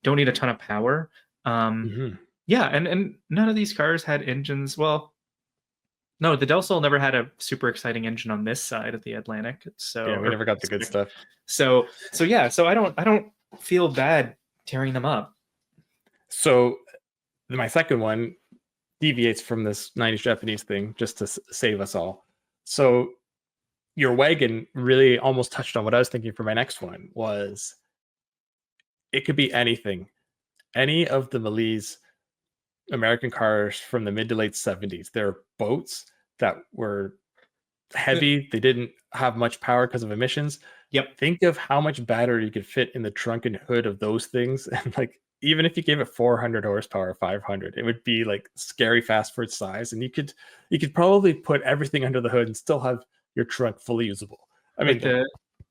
B: Don't need a ton of power. Yeah, and none of these cars had engines. Well, no, the Del Sol never had a super exciting engine on this side of the Atlantic. So
A: yeah, we never got the good stuff.
B: So I don't feel bad tearing them up.
A: So my second one deviates from this 90s Japanese thing just to save us all. So your Wagon really almost touched on what I was thinking for my next one. Was it could be anything. Any of the Malise American cars from the mid to late 70s. They're boats that were heavy. They didn't have much power because of emissions.
B: Yep.
A: Think of how much battery you could fit in the trunk and hood of those things. And like, even if you gave it 400 horsepower, 500, it would be like scary fast for its size. And you could probably put everything under the hood and still have your trunk fully usable. I mean,
B: the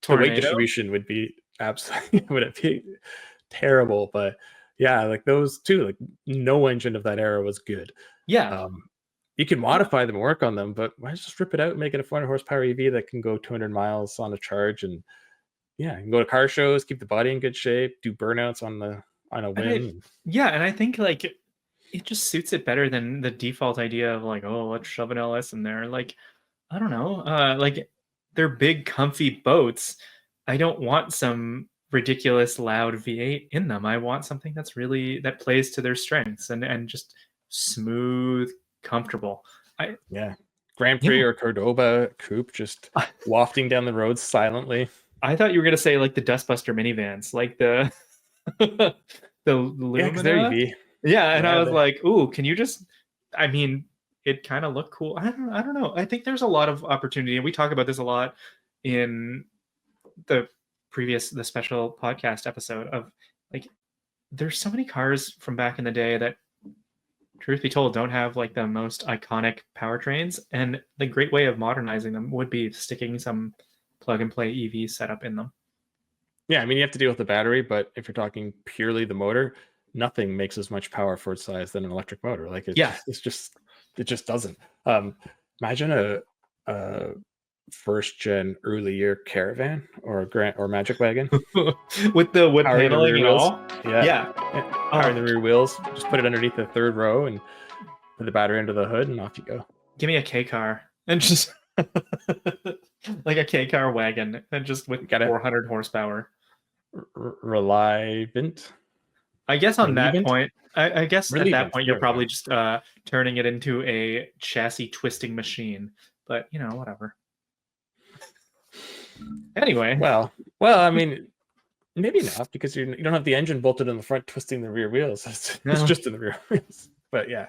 A: weight distribution would be absolutely, would it be terrible? But yeah, like those two, like no engine of that era was good.
B: Yeah.
A: You can modify them and work on them, but why just rip it out and make it a 400 horsepower EV that can go 200 miles on a charge? And yeah, you can go to car shows, keep the body in good shape, do burnouts on a whim.
B: And I think like it just suits it better than the default idea of like, oh, let's shove an LS in there. Like, I don't know. Like they're big, comfy boats. I don't want some ridiculous loud V8 in them. I want something that plays to their strengths and just smooth, comfortable.
A: Grand Prix or Cordoba coupe just wafting down the road silently.
B: I thought you were gonna say like the Dustbuster minivans, like the Lumina. And I was like, ooh, can you just? I mean, it kind of looked cool. I don't know. I think there's a lot of opportunity, and we talk about this a lot in the special podcast episode of like, there's so many cars from back in the day that, truth be told, don't have like the most iconic powertrains, and the great way of modernizing them would be sticking some plug and play EV setup in them.
A: Yeah, I mean, you have to deal with the battery, but if you're talking purely the motor, nothing makes as much power for its size than an electric motor. Like it just doesn't. Imagine a first gen early year Caravan or Magic Wagon
B: with the wood paneling and all.
A: Power the rear wheels. Just put it underneath the third row and put the battery under the hood, and off you go.
B: Give me a K car and just like a K car wagon, and just with 400 horsepower.
A: Relievant.
B: I guess on that point, I guess at that point you're probably just turning it into a chassis twisting machine. But you know, whatever. Anyway,
A: well, I mean, maybe not, because you don't have the engine bolted in the front twisting the rear wheels. It's just in the rear wheels. But yeah,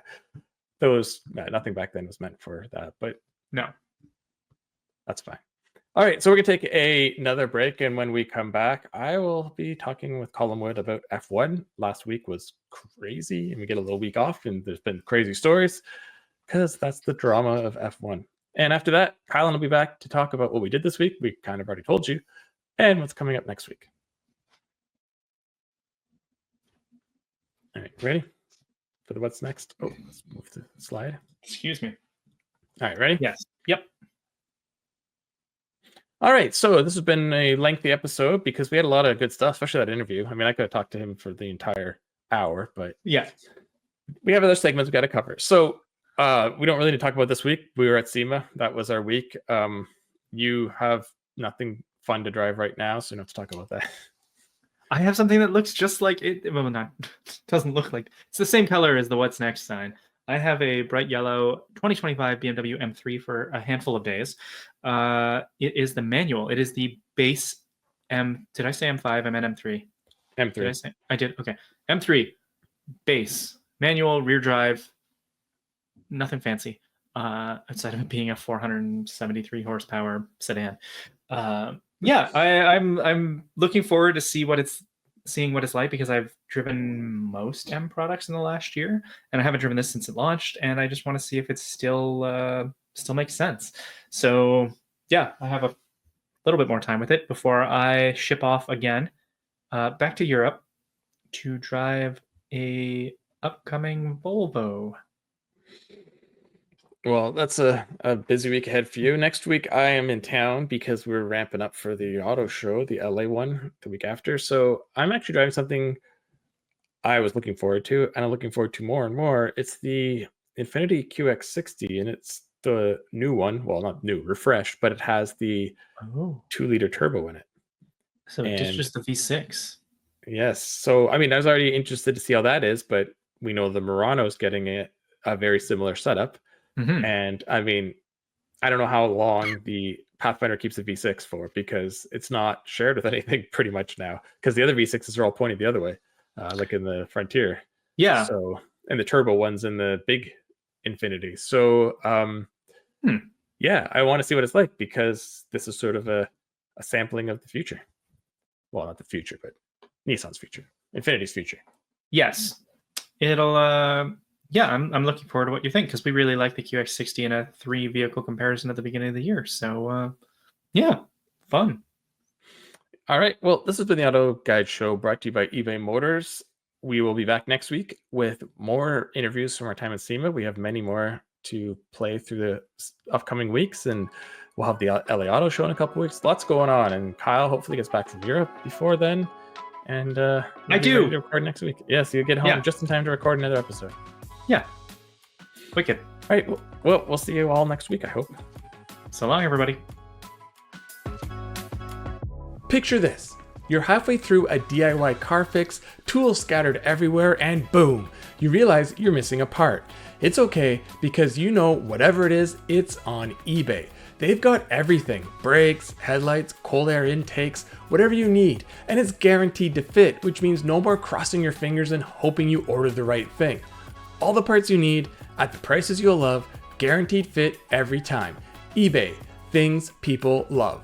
A: nothing back then was meant for that. But
B: no,
A: that's fine. All right, so we're gonna take another break, and when we come back, I will be talking with Colum Wood about F1. Last week was crazy, and we get a little week off, and there's been crazy stories because that's the drama of F1. And after that, Kylan will be back to talk about what we did this week. We kind of already told you, and what's coming up next week. All right, ready for the what's next? Oh, let's move the slide.
B: Excuse me.
A: All right, ready?
B: Yes. Yep.
A: All right, so this has been a lengthy episode because we had a lot of good stuff, especially that interview. I mean, I could have talked to him for the entire hour, but
B: yeah,
A: we have other segments we got to cover. So we don't really need to talk about this week. We were at SEMA. That was our week. You have nothing fun to drive right now, so you don't have to talk about that.
B: I have something that looks just like it. Well, not doesn't look like it's the same color as the "What's Next" sign. I have a bright yellow 2025 BMW M3 for a handful of days. It is the manual. It is the base M. Did I say M5? I meant M3.
A: M3.
B: Did I say? I did. Okay. M3 base manual rear drive. Nothing fancy. Outside of it being a 473 horsepower sedan. I'm looking forward to see what it's seeing what it's like because I've driven most M products in the last year, and I haven't driven this since it launched, and I just want to see if it still makes sense. So yeah, I have a little bit more time with it before I ship off again back to Europe to drive a upcoming Volvo.
A: Well, that's a busy week ahead for you. Next week, I am in town because we're ramping up for the auto show, the LA one, the week after. So I'm actually driving something I was looking forward to, and I'm looking forward to more and more. It's the Infiniti QX60, and it's the new one. Well, not new, refreshed, but it has the 2-liter turbo in it.
B: So it's just the V6.
A: Yes. So, I mean, I was already interested to see how that is, but we know the Murano's getting a very similar setup.
B: Mm-hmm.
A: And I mean, I don't know how long the Pathfinder keeps the V6 for, because it's not shared with anything pretty much now, because the other V6s are all pointed the other way, like in the Frontier.
B: Yeah.
A: So, and the turbo one's in the big Infiniti. So, yeah, I want to see what it's like, because this is sort of a sampling of the future. Well, not the future, but Nissan's future, Infiniti's future.
B: Yes. It'll yeah, I'm looking forward to what you think, because we really like the QX60 in a 3-vehicle comparison at the beginning of the year. So, yeah, fun.
A: All right. Well, this has been the Auto Guide Show, brought to you by eBay Motors. We will be back next week with more interviews from our time at SEMA. We have many more to play through the upcoming weeks, and we'll have the LA Auto Show in a couple weeks. Lots going on, and Kyle hopefully gets back from Europe before then. And
B: I do
A: ready to record next week. Yes, you get home just in time to record another episode.
B: Yeah. Wicked.
A: All right. Well, we'll see you all next week, I hope.
B: So long, everybody.
D: Picture this. You're halfway through a DIY car fix, tools scattered everywhere, and boom, you realize you're missing a part. It's okay, because you know whatever it is, it's on eBay. They've got everything: brakes, headlights, cold air intakes, whatever you need, and it's guaranteed to fit, which means no more crossing your fingers and hoping you ordered the right thing. All the parts you need at the prices you'll love, guaranteed fit every time. eBay, things people love.